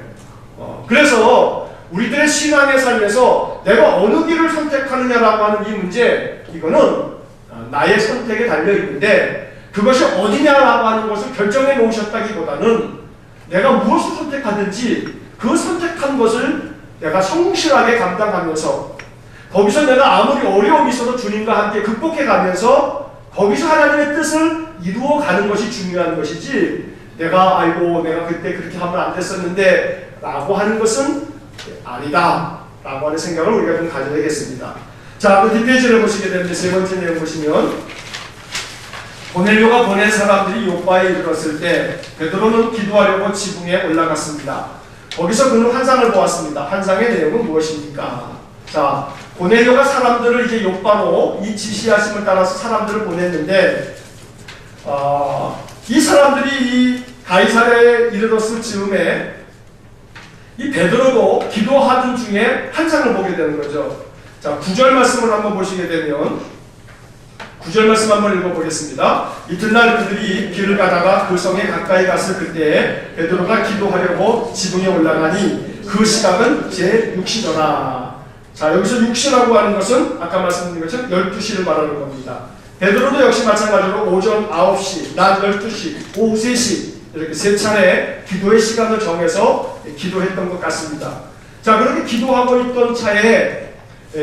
그래서 우리들의 신앙의 삶에서 내가 어느 길을 선택하느냐라고 하는 이 문제, 이거는 나의 선택에 달려 있는데, 그것이 어디냐라고 하는 것을 결정해 놓으셨다기보다는 내가 무엇을 선택하든지 그 선택한 것을 내가 성실하게 감당하면서, 거기서 내가 아무리 어려움이 있어도 주님과 함께 극복해 가면서 거기서 하나님의 뜻을 이루어 가는 것이 중요한 것이지, 내가 그때 그렇게 하면 안 됐었는데 라고 하는 것은 아니다 라고 하는 생각을 우리가 좀 가져야겠습니다. 자, 그 뒷페이지를 보시게 되는데, 세 번째 내용 보시면, 고넬료가 보낸 사람들이 요바에 이르렀을 때 베드로는 기도하려고 지붕에 올라갔습니다. 거기서 그는 환상을 보았습니다. 환상의 내용은 무엇입니까? 자, 고넬료가 사람들을 이제 요바로 이 지시하심을 따라서 사람들을 보냈는데, 이 사람들이 이 가이사랴에 이르렀을 즈음에 이 베드로도 기도하던 중에 환상을 보게 되는 거죠. 자, 9절 말씀을 한번 보시게 되면, 9절 말씀 한번 읽어보겠습니다. 이튿날 그들이 길을 가다가 그 성에 가까이 갔을 그때에 베드로가 기도하려고 지붕에 올라가니 그 시각은 제6시더라. 자, 여기서 6시라고 하는 것은 아까 말씀드린 것처럼 12시를 말하는 겁니다. 베드로도 역시 마찬가지로 오전 9시, 낮 12시, 오후 3시 이렇게 세 차례 기도의 시간을 정해서 기도했던 것 같습니다. 자, 그렇게 기도하고 있던 차에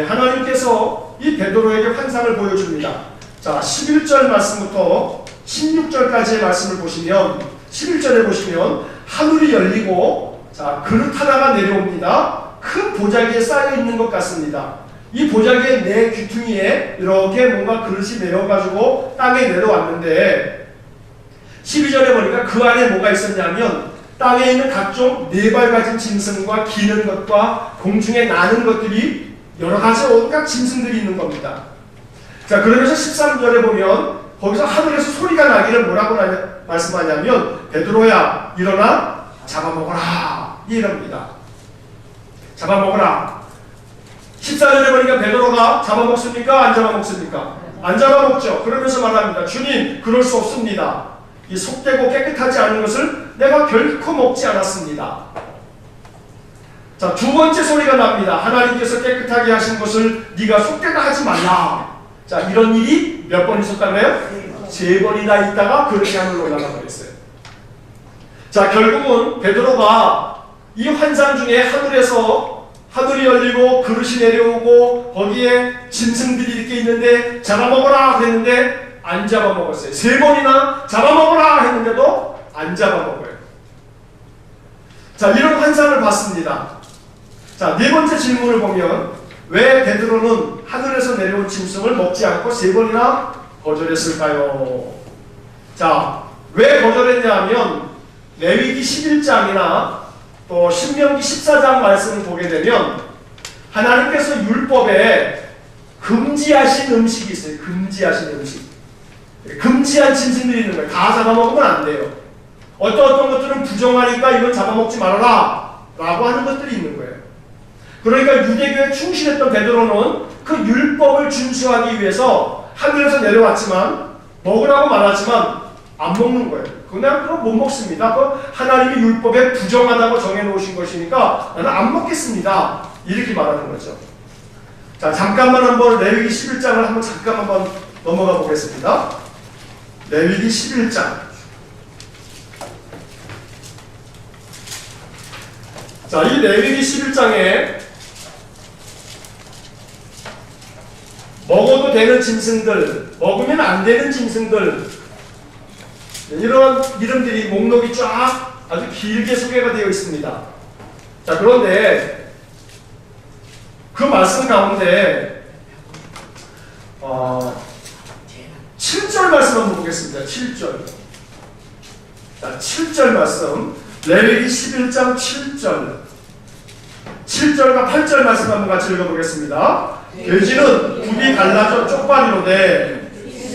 하나님께서 이 베드로에게 환상을 보여줍니다. 자, 11절 말씀부터 16절까지의 말씀을 보시면, 11절에 보시면 하늘이 열리고, 자, 그릇 하나가 내려옵니다. 큰 보자기에 쌓여 있는 것 같습니다. 이 보자기의 네 귀퉁이에 이렇게 뭔가 그릇이 내려가지고 땅에 내려왔는데, 12절에 보니까 그 안에 뭐가 있었냐면, 땅에 있는 각종 네발 가진 짐승과 기는 것과 공중에 나는 것들이 여러 가지 온갖 짐승들이 있는 겁니다. 자, 그러면서 13절에 보면 거기서 하늘에서 소리가 나기를 뭐라고 말씀하냐면, 베드로야 일어나 잡아먹어라, 이럽니다. 잡아먹어라. 14절에 보니까 베드로가 잡아먹습니까? 안 잡아먹습니까? 안 잡아먹죠. 그러면서 말합니다. 주님, 그럴 수 없습니다. 이 속되고 깨끗하지 않은 것을 내가 결코 먹지 않았습니다. 자, 두 번째 소리가 납니다. 하나님께서 깨끗하게 하신 것을 네가 속되다 하지 말라. 자, 이런 일이 몇 번 있었다고요? 3번이나 있다가 그렇게 하늘로 올라가 버렸어요. 자, 결국은 베드로가 이 환상 중에 하늘이 열리고 그릇이 내려오고 거기에 짐승들이 이렇게 있는데 잡아먹어라 했는데 안 잡아먹었어요. 3번이나 잡아먹어라 했는데도 안 잡아먹어요. 자, 이런 환상을 봤습니다. 자, 네 번째 질문을 보면, 왜 베드로는 하늘에서 내려온 짐승을 먹지 않고 3번이나 거절했을까요? 자, 왜 거절했냐 하면 레위기 11장이나 또 신명기 14장 말씀을 보게 되면 하나님께서 율법에 금지하신 음식이 있어요. 금지하신 음식. 금지한 짐승들이 있는 거예요. 다 잡아먹으면 안 돼요. 어떤 것들은 부정하니까 이건 잡아먹지 말아라 라고 하는 것들이 있는 거예요. 그러니까 유대교에 충실했던 베드로는 그 율법을 준수하기 위해서 하늘에서 내려왔지만 먹으라고 말하지만 안 먹는 거예요. 그냥 그거 못 먹습니다. 그 하나님이 율법에 부정하다고 정해놓으신 것이니까 나는 안 먹겠습니다. 이렇게 말하는 거죠. 자, 잠깐만 한번 레위기 11장을 한번 넘어가 보겠습니다. 레위기 11장. 자, 이 레위기 11장에 먹어도 되는 짐승들, 먹으면 안 되는 짐승들, 이런 이름들이 목록이 쫙 아주 길게 소개가 되어 있습니다. 자, 그런데 그 말씀 가운데 7절 말씀 한번 보겠습니다. 7절. 자, 7절 말씀. 레위기 11장 7절. 7절과 8절 말씀 한번 같이 읽어보겠습니다. 돼지는 굽이 갈라져 쪽발이로되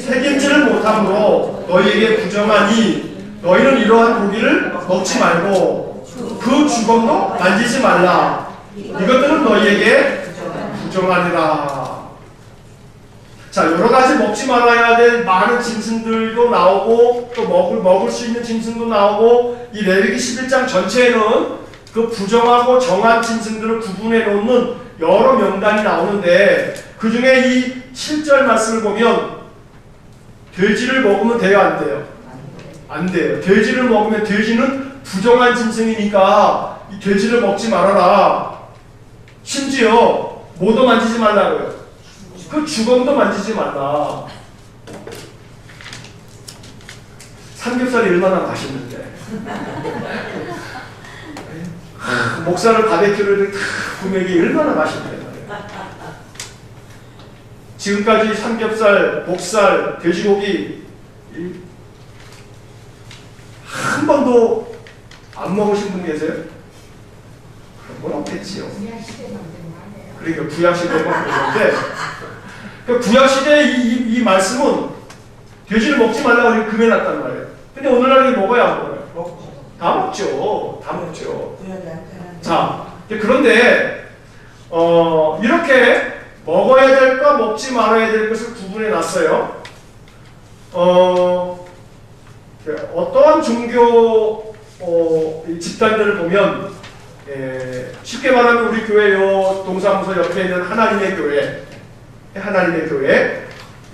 새김질을 못함으로 너희에게 부정하니 너희는 이러한 고기를 먹지 말고 그 주검도 만지지 말라. 이것들은 너희에게 부정하니라. 자, 여러 가지 먹지 말아야 될 많은 짐승들도 나오고 또 먹을 수 있는 짐승도 나오고 이 레위기 11장 전체에는 그 부정하고 정한 짐승들을 구분해 놓는 여러 명단이 나오는데 그 중에 이 7절 말씀을 보면 돼지를 먹으면 돼요, 안 돼요? 안 돼요. 돼지를 먹으면 돼지는 부정한 짐승이니까 이 돼지를 먹지 말아라. 심지어 뭐도 만지지 말라고요. 그 주검도 만지지 말라. 삼겹살이 얼마나 맛있는데. 목살을 바베큐를 구매기 얼마나 맛있는데 말이에요. 지금까지 삼겹살, 목살, 돼지고기 한 번도 안 먹으신 분 계세요? 그런 건 없겠지요. 그러니까 구약시대만 그러는데 그 구약시대의 이 말씀은 돼지를 먹지 말라고 금해놨단 말이에요. 근데 오늘날 먹어야 안 먹어요? 다 먹죠. 다 먹죠. 자, 그런데 이렇게 먹어야 될 것, 먹지 말아야 될 것을 구분해 놨어요. 어떠한 종교 집단들을 보면 쉽게 말하면 우리 교회 요 동사무소 옆에 있는 하나님의 교회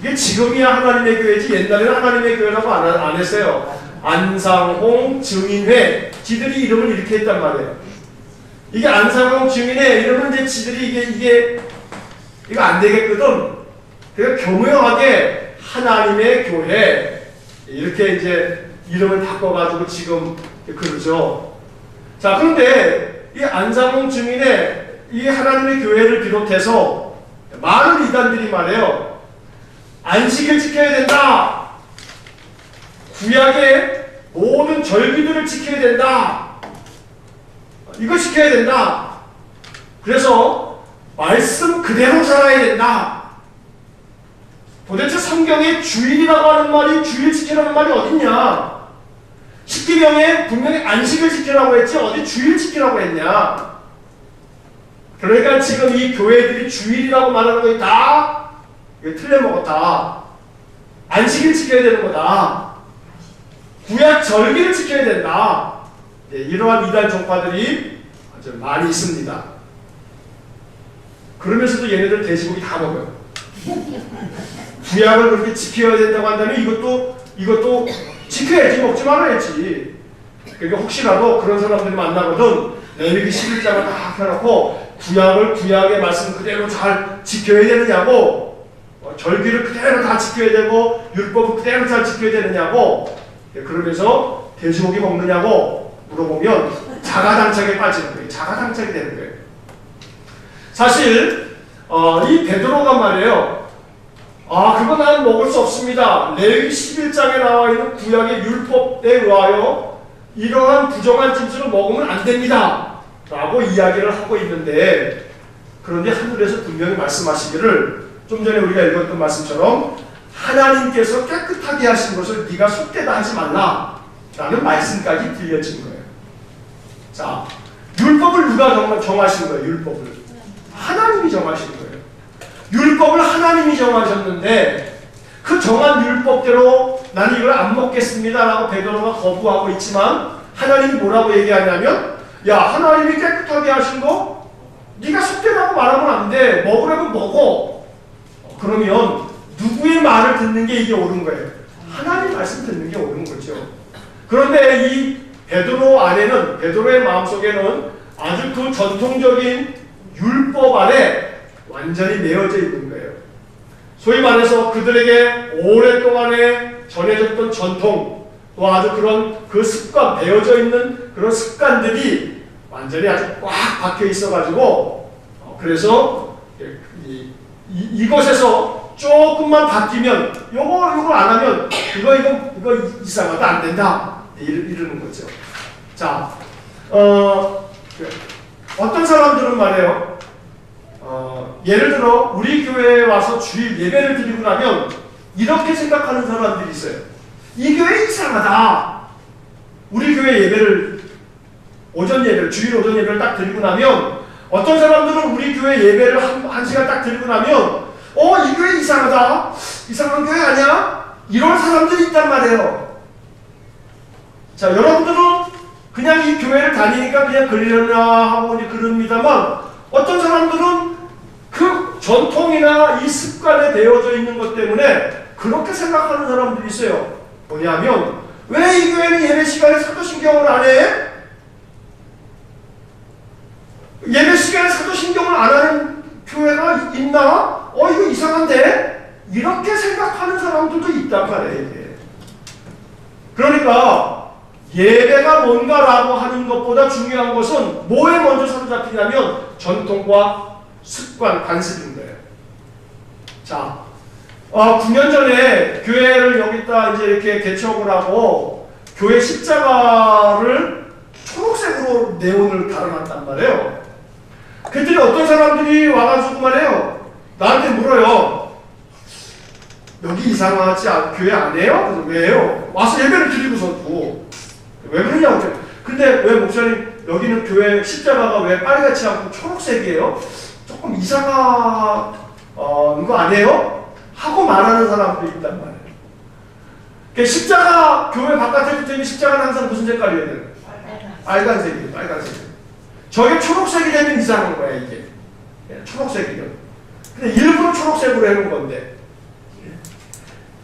이게 지금이야 하나님의 교회지 옛날에는 하나님의 교회라고 안 했어요. 안상홍 증인회 지들이 이름을 이렇게 했단 말이에요. 이게 안상홍 증인회 이러면 이제 지들이 이거 안 되겠거든. 그러니까 교묘하게 하나님의 교회 이렇게 이제 이름을 바꿔가지고 지금 그러죠. 자, 그런데 이 안상홍 증인회 이 하나님의 교회를 비롯해서 많은 이단들이 말해요. 안식을 지켜야 된다. 구약의 모든 절기들을 지켜야 된다. 이거 지켜야 된다. 그래서 말씀 그대로 살아야 된다. 도대체 성경에 주일이라고 하는 말이 주일 지키라는 말이 어딨냐? 십계명에 분명히 안식을 지키라고 했지 어디 주일 지키라고 했냐? 그러니까 지금 이 교회들이 주일이라고 말하는 것이 다 틀려먹었다. 안식일 지켜야 되는 거다. 구약 절기를 지켜야 된다. 이러한 이단 종파들이 아주 많이 있습니다. 그러면서도 얘네들 돼지고기 다 먹어요. 구약을 그렇게 지켜야 된다고 한다면 이것도 지켜야지, 먹지 말아야지. 그러니까 혹시라도 그런 사람들이 만나거든 레위기 11장을 다 펴놓고 구약의 말씀 그대로 잘 지켜야 되느냐고, 절기를 그대로 다 지켜야 되고 율법을 그대로 잘 지켜야 되느냐고, 그러면서 돼지고기 먹느냐고 물어보면 자가당착에 빠지는 거예요. 자가당착이 되는 거예요. 사실 이 베드로가 말이에요. 그거 난 먹을 수 없습니다. 레위기 11장에 나와 있는 구약의 율법에 의하여 이러한 부정한 짐승을 먹으면 안 됩니다. 라고 이야기를 하고 있는데, 그런데 하늘에서 분명히 말씀하시기를 좀 전에 우리가 읽었던 말씀처럼 하나님께서 깨끗하게 하신 것을 네가 속되다 하지 말라 라는 말씀까지 들려진 거예요. 자, 율법을 누가 정하신 거예요? 율법을. 하나님이 정하신 거예요. 율법을 하나님이 정하셨는데 그 정한 율법대로 나는 이걸 안 먹겠습니다 라고 베드로가 거부하고 있지만 하나님이 뭐라고 얘기하냐면 야, 하나님이 깨끗하게 하신 거 네가 속되라고 말하면 안 돼. 먹으라면 먹어. 그러면 누구의 말을 듣는 게 이게 옳은 거예요? 하나님 말씀 듣는 게 옳은 거죠. 그런데 이 베드로 안에는, 베드로의 마음속에는 아주 그 전통적인 율법 안에 완전히 매어져 있는 거예요. 소위 말해서 그들에게 오랫동안에 전해졌던 전통, 또 아주 그런 그 습관, 배어져 있는 그런 습관들이 완전히 아주 꽉 박혀 있어가지고, 그래서 이것에서 조금만 바뀌면, 요걸 안 하면, 이거 이상하다, 안 된다. 이러는 거죠. 자, 어떤 사람들은 말이에요. 예를 들어, 우리 교회에 와서 주일 예배를 드리고 나면, 이렇게 생각하는 사람들이 있어요. 이 교회 이상하다. 우리 교회 예배를, 주일 오전 예배를 딱 드리고 나면, 어떤 사람들은 우리 교회 예배를 한 시간 딱 드리고 나면, 이 교회 이상하다. 이상한 교회 아니야? 이런 사람들이 있단 말이에요. 자, 여러분들은 그냥 이 교회를 다니니까 그냥 그러려나 하고 그럽니다만, 어떤 사람들은 그 전통이나 이 습관에 되어져 있는 것 때문에 그렇게 생각하는 사람들이 있어요. 뭐냐면, 왜 이 교회는 예배 시간에 사도신경을 안 해? 예배 시간에 사도신경을 안 하는 교회가 있나? 이거 이상한데? 이렇게 생각하는 사람들도 있단 말이에요. 그러니까 예배가 뭔가라고 하는 것보다 중요한 것은 뭐에 먼저 사로잡히냐면 전통과 습관, 관습인 거예요. 자, 9년 전에 교회를 여기다 이제 이렇게 개척을 하고 교회 십자가를 초록색으로 네온을 달아놨단 말이에요. 그랬더니 어떤 사람들이 와가지고 말이에요. 나한테 물어요. 여기 이상하지 교회 안 해요? 그래서 왜요? 와서 예배를 드리고서도 왜 그러냐고. 근데 왜 목사님 여기는 교회 십자가가 왜 빨갛지 않고 초록색이에요? 조금 이상한 거 아니에요? 하고 말하는 사람들이 있단 말이에요. 그러니까 십자가 교회 바깥에 붙어있는 십자가는 항상 무슨 색깔이어야 돼요? 빨간색이에요. 빨간색. 저게 초록색이 되면 이상한 거야 이게. 초록색이면. 근데 일부러 초록색으로 해놓은 건데.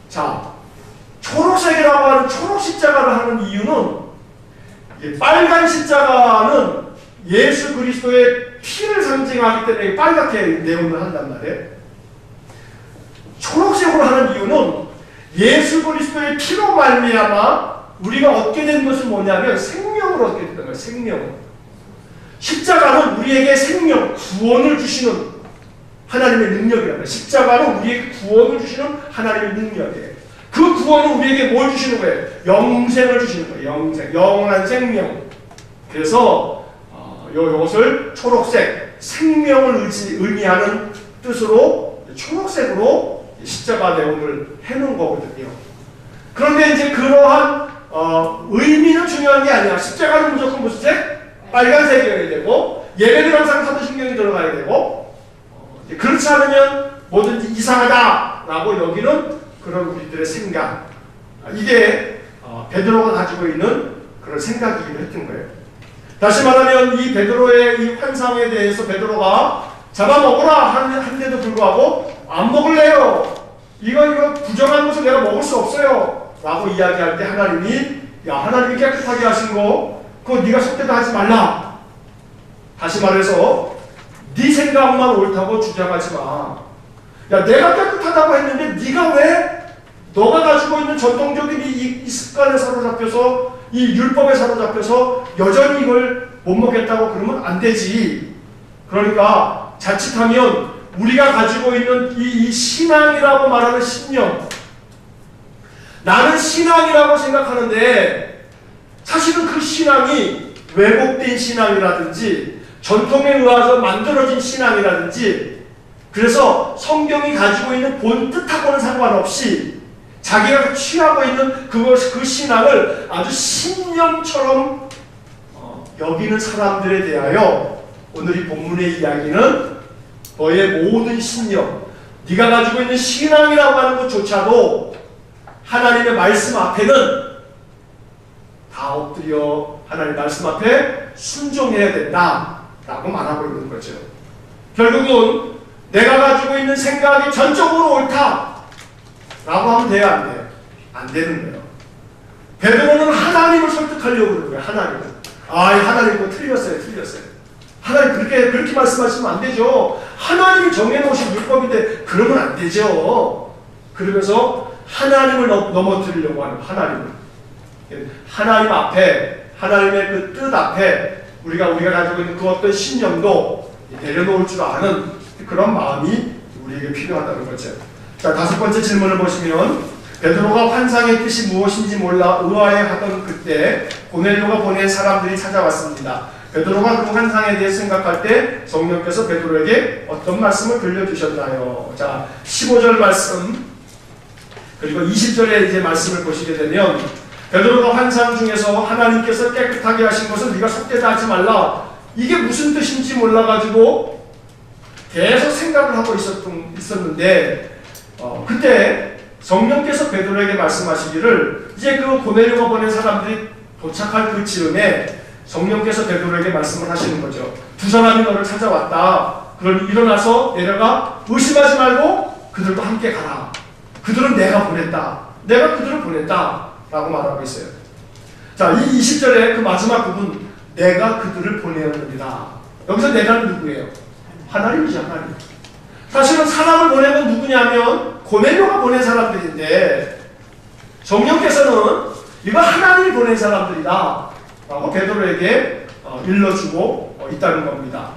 자, 초록색이라고 하는 초록 십자가를 하는 이유는 빨간 십자가는 예수 그리스도의 피를 상징하기 때문에 빨갛게 네온을 한단 말이에요. 초록색으로 하는 이유는 예수 그리스도의 피로 말미암아 우리가 얻게 된 것은 뭐냐면 생명을 얻게 됐던 거예요. 생명을. 십자가는 우리에게 생명, 구원을 주시는 하나님의 능력이란 말이에요. 십자가는 우리에게 구원을 주시는 하나님의 능력이에요. 그 구원은 우리에게 뭘 주시는 거예요? 영생을 주시는 거예요. 영생, 영원한 생명. 그래서 이것을 초록색, 생명을 의미하는 뜻으로 초록색으로 십자가 네온을 해놓은 거거든요. 그런데 이제 그러한 의미는 중요한 게 아니야. 십자가는 무조건 무슨 색? 빨간색이어야 되고 예배는 항상 사도신경이 들어가야 되고 그렇지 않으면 뭐든지 이상하다라고 여기는 그런 우리들의 생각, 이게 베드로가 가지고 있는 그런 생각이기도 했던 거예요. 다시 말하면 이 베드로의 이 환상에 대해서 베드로가 잡아먹으라 한데도 불구하고 안 먹을래요. 이거 부정한 것을 내가 먹을 수 없어요 라고 이야기할 때 하나님이 하나님이 깨끗하게 하신 거 그거 네가 속되도 하지 말라. 다시 말해서 네 생각만 옳다고 주장하지 마. 야, 내가 깨끗하다고 했는데 네가 왜 너가 가지고 있는 전통적인 이 습관에 사로잡혀서 이 율법에 사로잡혀서 여전히 이걸 못 먹겠다고 그러면 안 되지. 그러니까 자칫하면 우리가 가지고 있는 이 신앙이라고 말하는 신념, 나는 신앙이라고 생각하는데 사실은 그 신앙이 왜곡된 신앙이라든지 전통에 의해서 만들어진 신앙이라든지 그래서 성경이 가지고 있는 본 뜻하고는 상관없이 자기가 취하고 있는 그 신앙을 아주 신념처럼 여기는 사람들에 대하여 오늘 이 본문의 이야기는 너의 모든 신념, 네가 가지고 있는 신앙이라고 하는 것조차도 하나님의 말씀 앞에는 다 엎드려 하나님의 말씀 앞에 순종해야 된다라고 말하고 있는 거죠. 결국은 내가 가지고 있는 생각이 전적으로 옳다라고 하면 돼요, 안 돼요? 안 되는 거예요. 베드로는 하나님을 설득하려고 그러는 거예요. 하나님을. 하나님 그거 틀렸어요. 하나님 그렇게 말씀하시면 안 되죠. 하나님이 정해놓으신 율법인데 그러면 안 되죠. 그러면서 하나님을 넘어뜨리려고 하는 하나님을. 하나님 앞에, 하나님의 그 뜻 앞에 우리가 가지고 있는 그 어떤 신념도 내려놓을 줄 아는 그런 마음이 우리에게 필요하다는 거죠. 자, 5번째 질문을 보시면 베드로가 환상의 뜻이 무엇인지 몰라 의아해하던 그때 고넬료가 보낸 사람들이 찾아왔습니다. 베드로가 그 환상에 대해 생각할 때 성령께서 베드로에게 어떤 말씀을 들려주셨나요? 자, 15절 말씀 그리고 20절에 이제 말씀을 보시게 되면 베드로가 환상 중에서 하나님께서 깨끗하게 하신 것은 네가 속되다 하지 말라. 이게 무슨 뜻인지 몰라가지고 계속 생각을 하고 있었는데 그때 성령께서 베드로에게 말씀하시기를 이제 그 고넬료가 보낸 사람들이 도착할 그 즈음에 성령께서 베드로에게 말씀을 하시는 거죠. 두 사람이 너를 찾아왔다. 그럼 일어나서 내려가 의심하지 말고 그들과 함께 가라. 그들은 내가 보냈다. 내가 그들을 보냈다. 라고 말하고 있어요. 자, 이 20절에 그 마지막 부분 내가 그들을 보내었느니라. 여기서 내가는 누구예요? 하나님이죠. 하나님. 사실은 사람을 보내면 누구냐면 고넬료가 보낸 사람들인데 성령께서는 이거 하나님이 보낸 사람들이다 라고 베드로에게 일러주고 있다는 겁니다.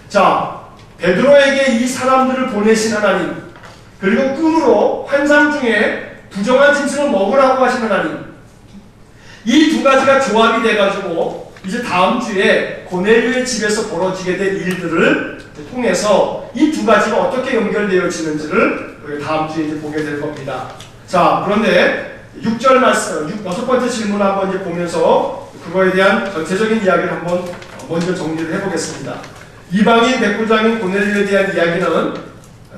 자, 베드로에게 이 사람들을 보내신 하나님, 그리고 꿈으로 환상 중에 부정한 짐승을 먹으라고 하신 하나님, 이 두 가지가 조합이 돼가지고 이제 다음 주에 고넬료의 집에서 벌어지게 될 일들을 통해서 이 두 가지가 어떻게 연결되어지는지를 다음 주에 이제 보게 될 겁니다. 자, 그런데 6절 말씀, 6번째 질문 한번 이제 보면서 그거에 대한 전체적인 이야기를 한번 먼저 정리를 해보겠습니다. 이방인 백부장인 고넬료에 대한 이야기는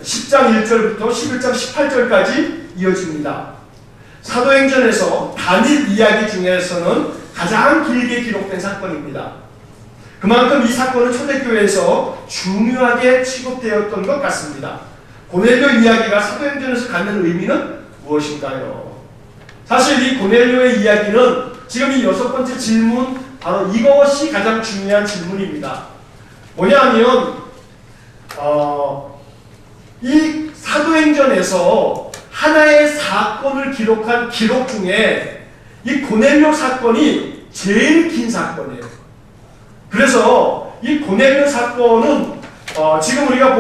10장 1절부터 11장 18절까지 이어집니다. 사도행전에서 단일 이야기 중에서는 가장 길게 기록된 사건입니다. 그만큼 이 사건은 초대교회에서 중요하게 취급되었던 것 같습니다. 고넬료 이야기가 사도행전에서 갖는 의미는 무엇인가요? 사실 이 고넬료의 이야기는 지금 이 6번째 질문, 바로 이것이 가장 중요한 질문입니다. 뭐냐면 이 사도행전에서 하나의 사건을 기록한 기록 중에 이 고넬료 사건이 제일 긴 사건이에요. 그래서 이 고넬료 사건은 지금 우리가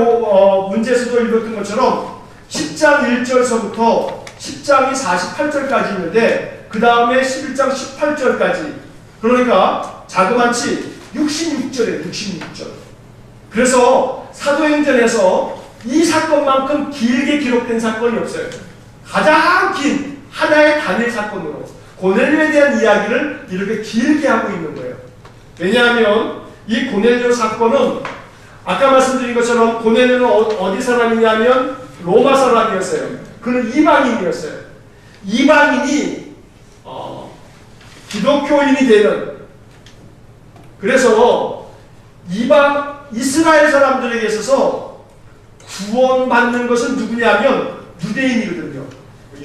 문제에서도 읽었던 것처럼 10장 1절서부터 10장이 48절까지 있는데 그 다음에 11장 18절까지, 그러니까 자그마치 66절에 66절. 그래서 사도행전에서 이 사건만큼 길게 기록된 사건이 없어요. 가장 긴 하나의 단일 사건으로 고넬료에 대한 이야기를 이렇게 길게 하고 있는 거예요. 왜냐하면 이 고넬료 사건은 아까 말씀드린 것처럼 고넬료는 어디 사람이냐면 로마 사람이었어요. 그는 이방인이었어요. 이방인이 기독교인이 되는, 그래서 이스라엘 사람들에게 있어서 구원받는 것은 누구냐면 유대인이거든요.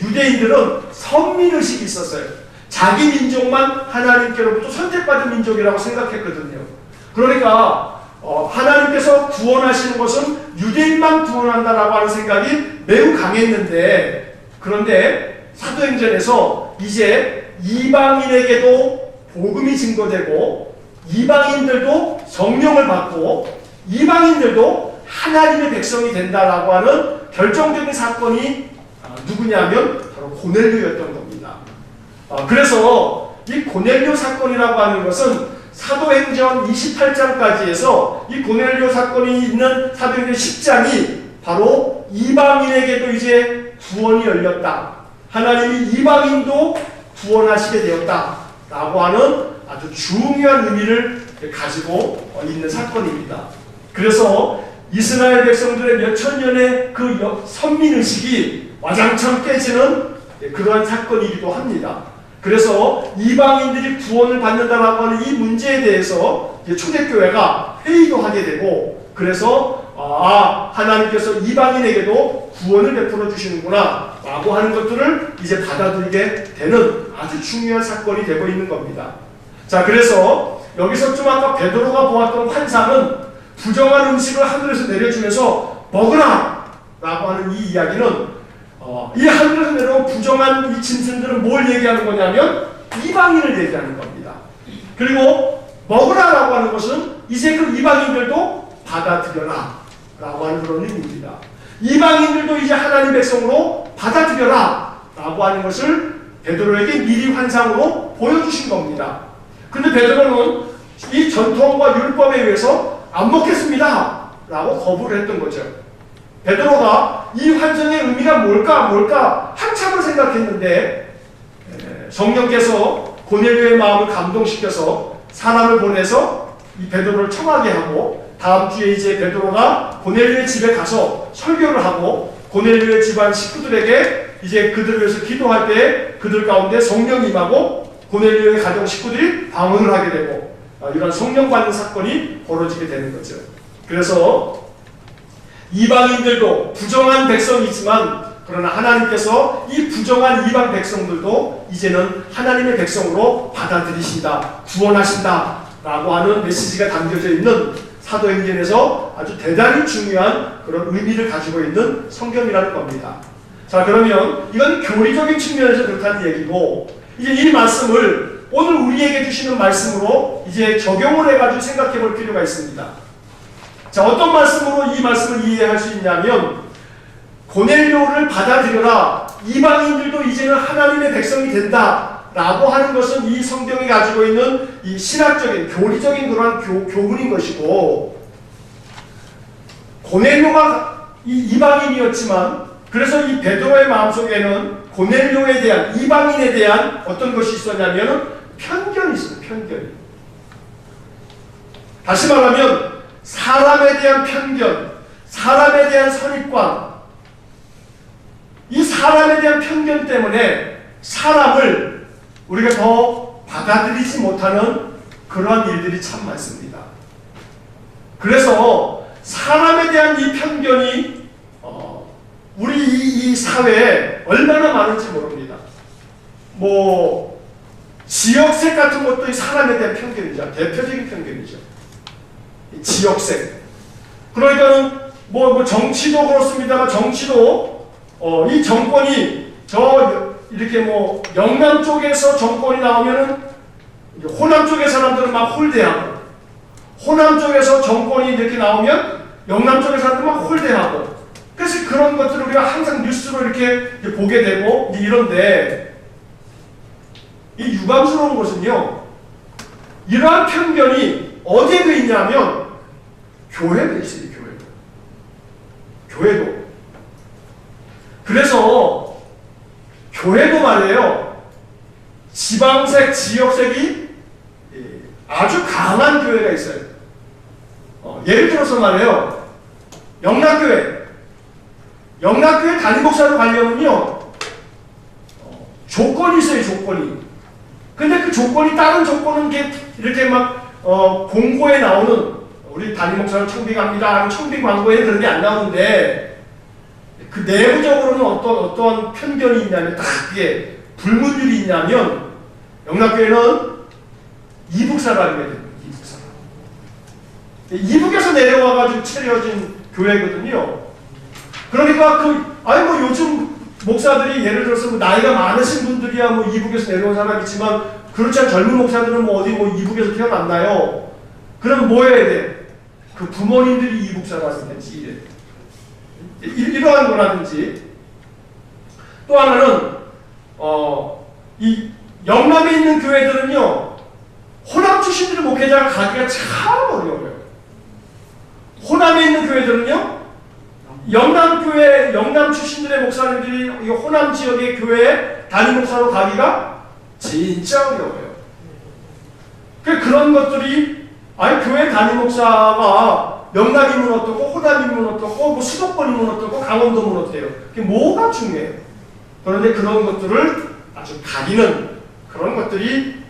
유대인들은 선민의식이 있었어요. 자기 민족만 하나님께로부터 선택받은 민족이라고 생각했거든요. 그러니까 하나님께서 구원하시는 것은 유대인만 구원한다라고 하는 생각이 매우 강했는데, 그런데 사도행전에서 이제 이방인에게도 복음이 증거되고 이방인들도 성령을 받고 이방인들도 하나님의 백성이 된다라고 하는 결정적인 사건이 누구냐면 바로 고넬료였던 겁니다. 그래서 이 고넬료 사건이라고 하는 것은 사도행전 28장까지 해서 이 고넬료 사건이 있는 사도행전 10장이 바로 이방인에게도 이제 구원이 열렸다, 하나님이 이방인도 구원하시게 되었다 라고 하는 아주 중요한 의미를 가지고 있는 사건입니다. 그래서 이스라엘 백성들의 몇천 년의 그 선민의식이 와장창 깨지는 그러한 사건이기도 합니다. 그래서 이방인들이 구원을 받는다라고 하는 이 문제에 대해서 초대교회가 회의도 하게 되고, 그래서 하나님께서 이방인에게도 구원을 베풀어 주시는구나 라고 하는 것들을 이제 받아들이게 되는 아주 중요한 사건이 되고 있는 겁니다. 자, 그래서 여기서 좀 아까 베드로가 보았던 환상은 부정한 음식을 하늘에서 내려주면서 먹으라 라고 하는 이 이야기는 이 하늘에서 내려온 부정한 이 짐승들은 뭘 얘기하는 거냐면 이방인을 얘기하는 겁니다. 그리고 먹으라라고 하는 것은 이제 그 이방인들도 받아들여라 라고 하는 그런 의미입니다. 이방인들도 이제 하나님 백성으로 받아들여라 라고 하는 것을 베드로에게 미리 환상으로 보여주신 겁니다. 근데 베드로는 이 전통과 율법에 의해서 안 먹겠습니다 라고 거부를 했던 거죠. 베드로가 이 환상의 의미가 뭘까 한참을 생각했는데 성령께서 고넬료의 마음을 감동시켜서 사람을 보내서 이 베드로를 청하게 하고, 다음 주에 이제 베드로가 고넬료의 집에 가서 설교를 하고 고넬료의 집안 식구들에게 이제 그들을 위해서 기도할 때 그들 가운데 성령이 임하고 고넬료의 가정 식구들이 방언을 하게 되고 이런 성령 받는 사건이 벌어지게 되는 거죠. 그래서 이방인들도 부정한 백성이지만 그러나 하나님께서 이 부정한 이방 백성들도 이제는 하나님의 백성으로 받아들이신다, 구원하신다 라고 하는 메시지가 담겨져 있는 사도행전에서 아주 대단히 중요한 그런 의미를 가지고 있는 성경이라는 겁니다. 자, 그러면 이건 교리적인 측면에서 그렇다는 얘기고, 이제 이 말씀을 오늘 우리에게 주시는 말씀으로 이제 적용을 해가지고 생각해 볼 필요가 있습니다. 자, 어떤 말씀으로 이 말씀을 이해할 수 있냐면, 고넬료를 받아들여라, 이방인들도 이제는 하나님의 백성이 된다 라고 하는 것은 이 성경이 가지고 있는 이 신학적인 교리적인 그러한 교훈인 것이고, 고넬료가 이방인이었지만 그래서 이 베드로의 마음속에는 고넬료에 대한, 이방인에 대한 어떤 것이 있었냐면 편견이 있어요. 편견이. 다시 말하면 사람에 대한 편견, 사람에 대한 선입관, 이 사람에 대한 편견 때문에 사람을 우리가 더 받아들이지 못하는 그러한 일들이 참 많습니다. 그래서 사람에 대한 이 편견이 우리 이 사회에 얼마나 많은지 모릅니다. 뭐 지역색 같은 것도 이 사람에 대한 편견이죠. 대표적인 편견이죠. 지역색. 그러니까는 뭐 정치도 그렇습니다만, 정치도 이 정권이 이렇게 뭐 영남 쪽에서 정권이 나오면은 호남 쪽의 사람들은 막 홀대하고, 호남 쪽에서 정권이 이렇게 나오면 영남 쪽의 사람들은 막 홀대하고, 그래서 그런 것들을 우리가 항상 뉴스로 이렇게 보게 되고 이런데, 이 유감스러운 것은요, 이러한 편견이 어디에 돼 있냐면 교회에 있어요. 교회도. 그래서 교회도 말이에요, 지방색, 지역색이 아주 강한 교회가 있어요. 예를 들어서 말이에요, 영락교회 담임목사로 가려면요 조건이 있어요. 조건이. 근데 그 조건이, 다른 조건은 이렇게 막 공고에 나오는, 우리 담임목사로 청빙합니다, 청빙 광고에 그런 게 안 나오는데, 그 내부적으로는 어떤 편견이 있냐면, 딱 그게 불문율이 있냐면, 영락교회는 이북사람이거든요. 이북에서 내려와가지고 차려진 교회거든요. 그러니까 뭐 요즘 목사들이 예를 들어서 뭐 나이가 많으신 분들이야 뭐 이북에서 내려온 사람이지만, 그렇지 않은 젊은 목사들은 뭐 어디 뭐 이북에서 태어났나요? 그럼 뭐 해야 돼? 그 부모님들이 이북사라든지 이러한 거라든지, 또 하나는 이 영남에 있는 교회들은요, 호남 출신들의 목회자가 가기가 참 어려워요. 호남에 있는 교회들은요, 영남 출신들의 목사님들이 이 호남 지역의 교회에 담임 목사로 가기가 진짜 어려워요. 그런 것들이 아니 교회 담임 목사가 영남이면 어떻고 호남이면 어떻고 뭐 수도권이면 어떻고 강원도면 어때요? 그게 뭐가 중요해요? 그런데 그런 것들을 아주 가리는 그런 것들이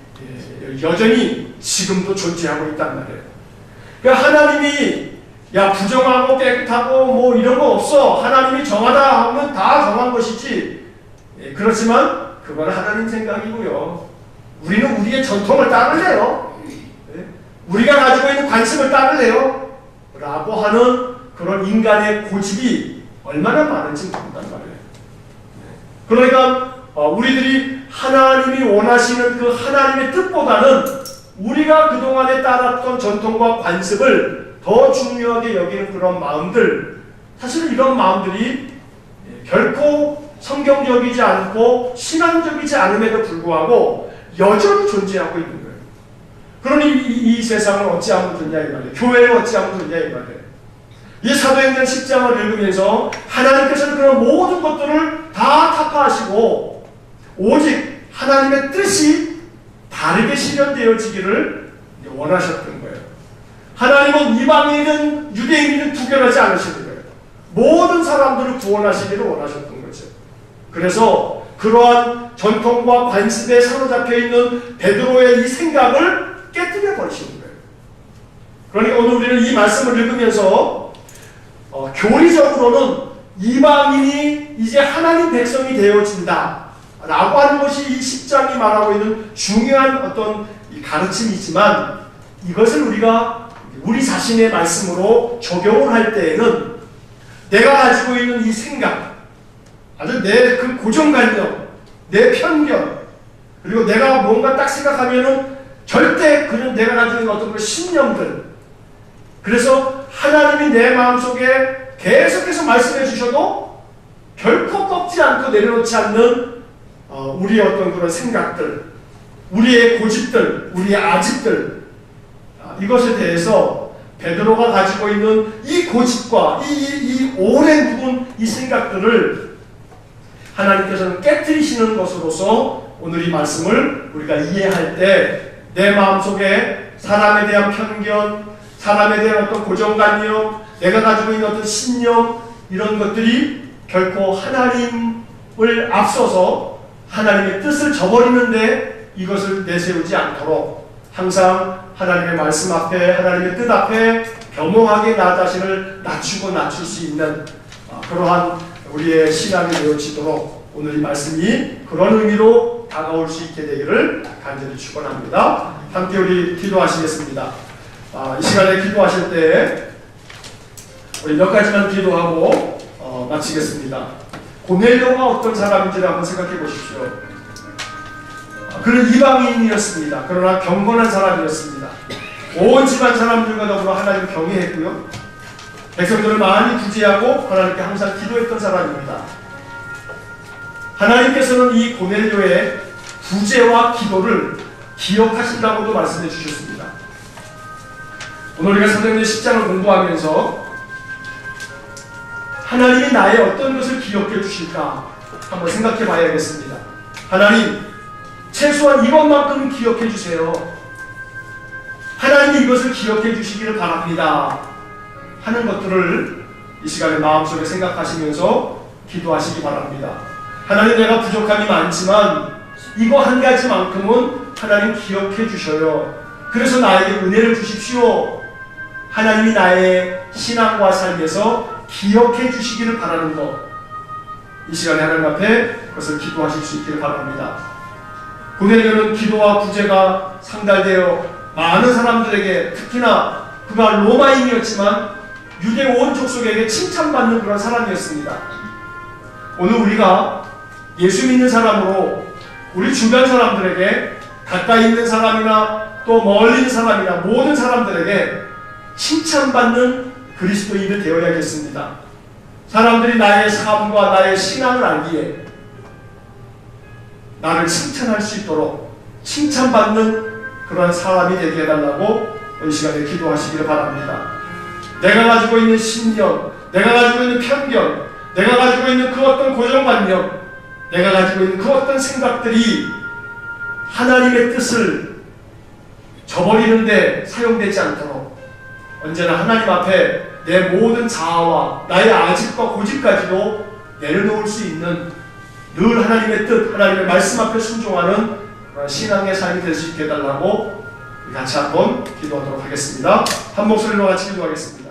여전히 지금도 존재하고 있단 말이에요. 그러니까 하나님이 야 부정하고 깨끗하고 뭐 이런 거 없어. 하나님이 정하다 하면 다 정한 것이지. 그렇지만 그건 하나님 생각이고요. 우리는 우리의 전통을 따를래요. 우리가 가지고 있는 관심을 따를래요. 라고 하는 그런 인간의 고집이 얼마나 많은지 모른단 말이에요. 그러니까 우리들이 하나님이 원하시는 그 하나님의 뜻보다는 우리가 그동안에 따랐던 전통과 관습을 더 중요하게 여기는 그런 마음들, 사실 이런 마음들이 결코 성경적이지 않고 신앙적이지 않음에도 불구하고 여전히 존재하고 있는 거예요. 그러니 이 세상을 어찌하면 좋냐 이 말이에요. 교회를 어찌하면 좋냐 이 말이에요. 이 사도행전 10장을 읽으면서 하나님께서는 그런 모든 것들을 다 타파하시고 오직 하나님의 뜻이 다르게 실현되어지기를 원하셨던 거예요. 하나님은 이방인이든 유대인이든 구별하지 않으시는 거예요. 모든 사람들을 구원하시기를 원하셨던 거죠. 그래서 그러한 전통과 관습에 사로잡혀 있는 베드로의 이 생각을 깨뜨려 버리시는 거예요. 그러니까 오늘 우리는 이 말씀을 읽으면서 교리적으로는 이방인이 이제 하나님 백성이 되어진다 라고 하는 것이 이 10장이 말하고 있는 중요한 어떤 가르침이지만 이것을 우리가 우리 자신의 말씀으로 적용을 할 때에는 내가 가지고 있는 이 생각, 아주 내 그 고정관념, 내 편견, 그리고 내가 뭔가 딱 생각하면은 절대 그런 내가 가지고 있는 어떤 그런 신념들, 그래서 하나님이 내 마음속에 계속해서 말씀해 주셔도 결코 꺾지 않고 내려놓지 않는 우리의 어떤 그런 생각들, 우리의 고집들, 우리의 아집들, 이것에 대해서 베드로가 가지고 있는 이 고집과 이 오래 묵은 이 생각들을 하나님께서는 깨뜨리시는 것으로서 오늘 이 말씀을 우리가 이해할 때 내 마음속에 사람에 대한 편견, 사람에 대한 어떤 고정관념, 내가 가지고 있는 어떤 신념, 이런 것들이 결코 하나님을 앞서서 하나님의 뜻을 저버리는데 이것을 내세우지 않도록 항상 하나님의 말씀 앞에, 하나님의 뜻 앞에 겸허하게 나 자신을 낮추고 낮출 수 있는 그러한 우리의 신앙이 되어지도록 오늘 이 말씀이 그런 의미로 다가올 수 있게 되기를 간절히 축원합니다. 함께 우리 기도하시겠습니다. 이 시간에 기도하실 때 우리 몇 가지만 기도하고 마치겠습니다. 고넬료가 어떤 사람인지를 한번 생각해 보십시오. 그는 이방인이었습니다. 그러나 경건한 사람이었습니다. 온 집안 사람들과 더불어 하나님을 경외했고요. 백성들을 많이 구제하고 하나님께 항상 기도했던 사람입니다. 하나님께서는 이 고넬료의 구제와 기도를 기억하신다고도 말씀해 주셨습니다. 오늘 우리가 사도행전 10장을 공부하면서 하나님이 나의 어떤 것을 기억해 주실까 한번 생각해 봐야겠습니다. 하나님, 최소한 이것만큼은 기억해 주세요. 하나님이 이것을 기억해 주시기를 바랍니다 하는 것들을 이 시간에 마음속에 생각하시면서 기도하시기 바랍니다. 하나님, 내가 부족함이 많지만 이거 한 가지만큼은 하나님 기억해 주셔요. 그래서 나에게 은혜를 주십시오. 하나님이 나의 신앙과 삶에서 기억해 주시기를 바라는 것, 이 시간에 하나님 앞에 그것을 기도하실 수 있기를 바랍니다. 고넬료는 기도와 구제가 상달되어 많은 사람들에게, 특히나 그가 로마인이었지만 유대 온 족속에게 칭찬받는 그런 사람이었습니다. 오늘 우리가 예수 믿는 사람으로 우리 주변 사람들에게, 가까이 있는 사람이나 또 멀리 있는 사람이나 모든 사람들에게 칭찬받는 그리스도인이 되어야겠습니다. 사람들이 나의 삶과 나의 신앙을 알기에 나를 칭찬할 수 있도록 칭찬받는 그런 사람이 되게 해달라고 이 시간에 기도하시기를 바랍니다. 내가 가지고 있는 신념, 내가 가지고 있는 편견, 내가 가지고 있는 그 어떤 고정관념, 내가 가지고 있는 그 어떤 생각들이 하나님의 뜻을 저버리는데 사용되지 않도록 언제나 하나님 앞에 내 모든 자아와 나의 아집과 고집까지도 내려놓을 수 있는, 늘 하나님의 뜻, 하나님의 말씀 앞에 순종하는 그런 신앙의 삶이 될 수 있게 해달라고 같이 한번 기도하도록 하겠습니다. 한 목소리로 같이 기도하겠습니다.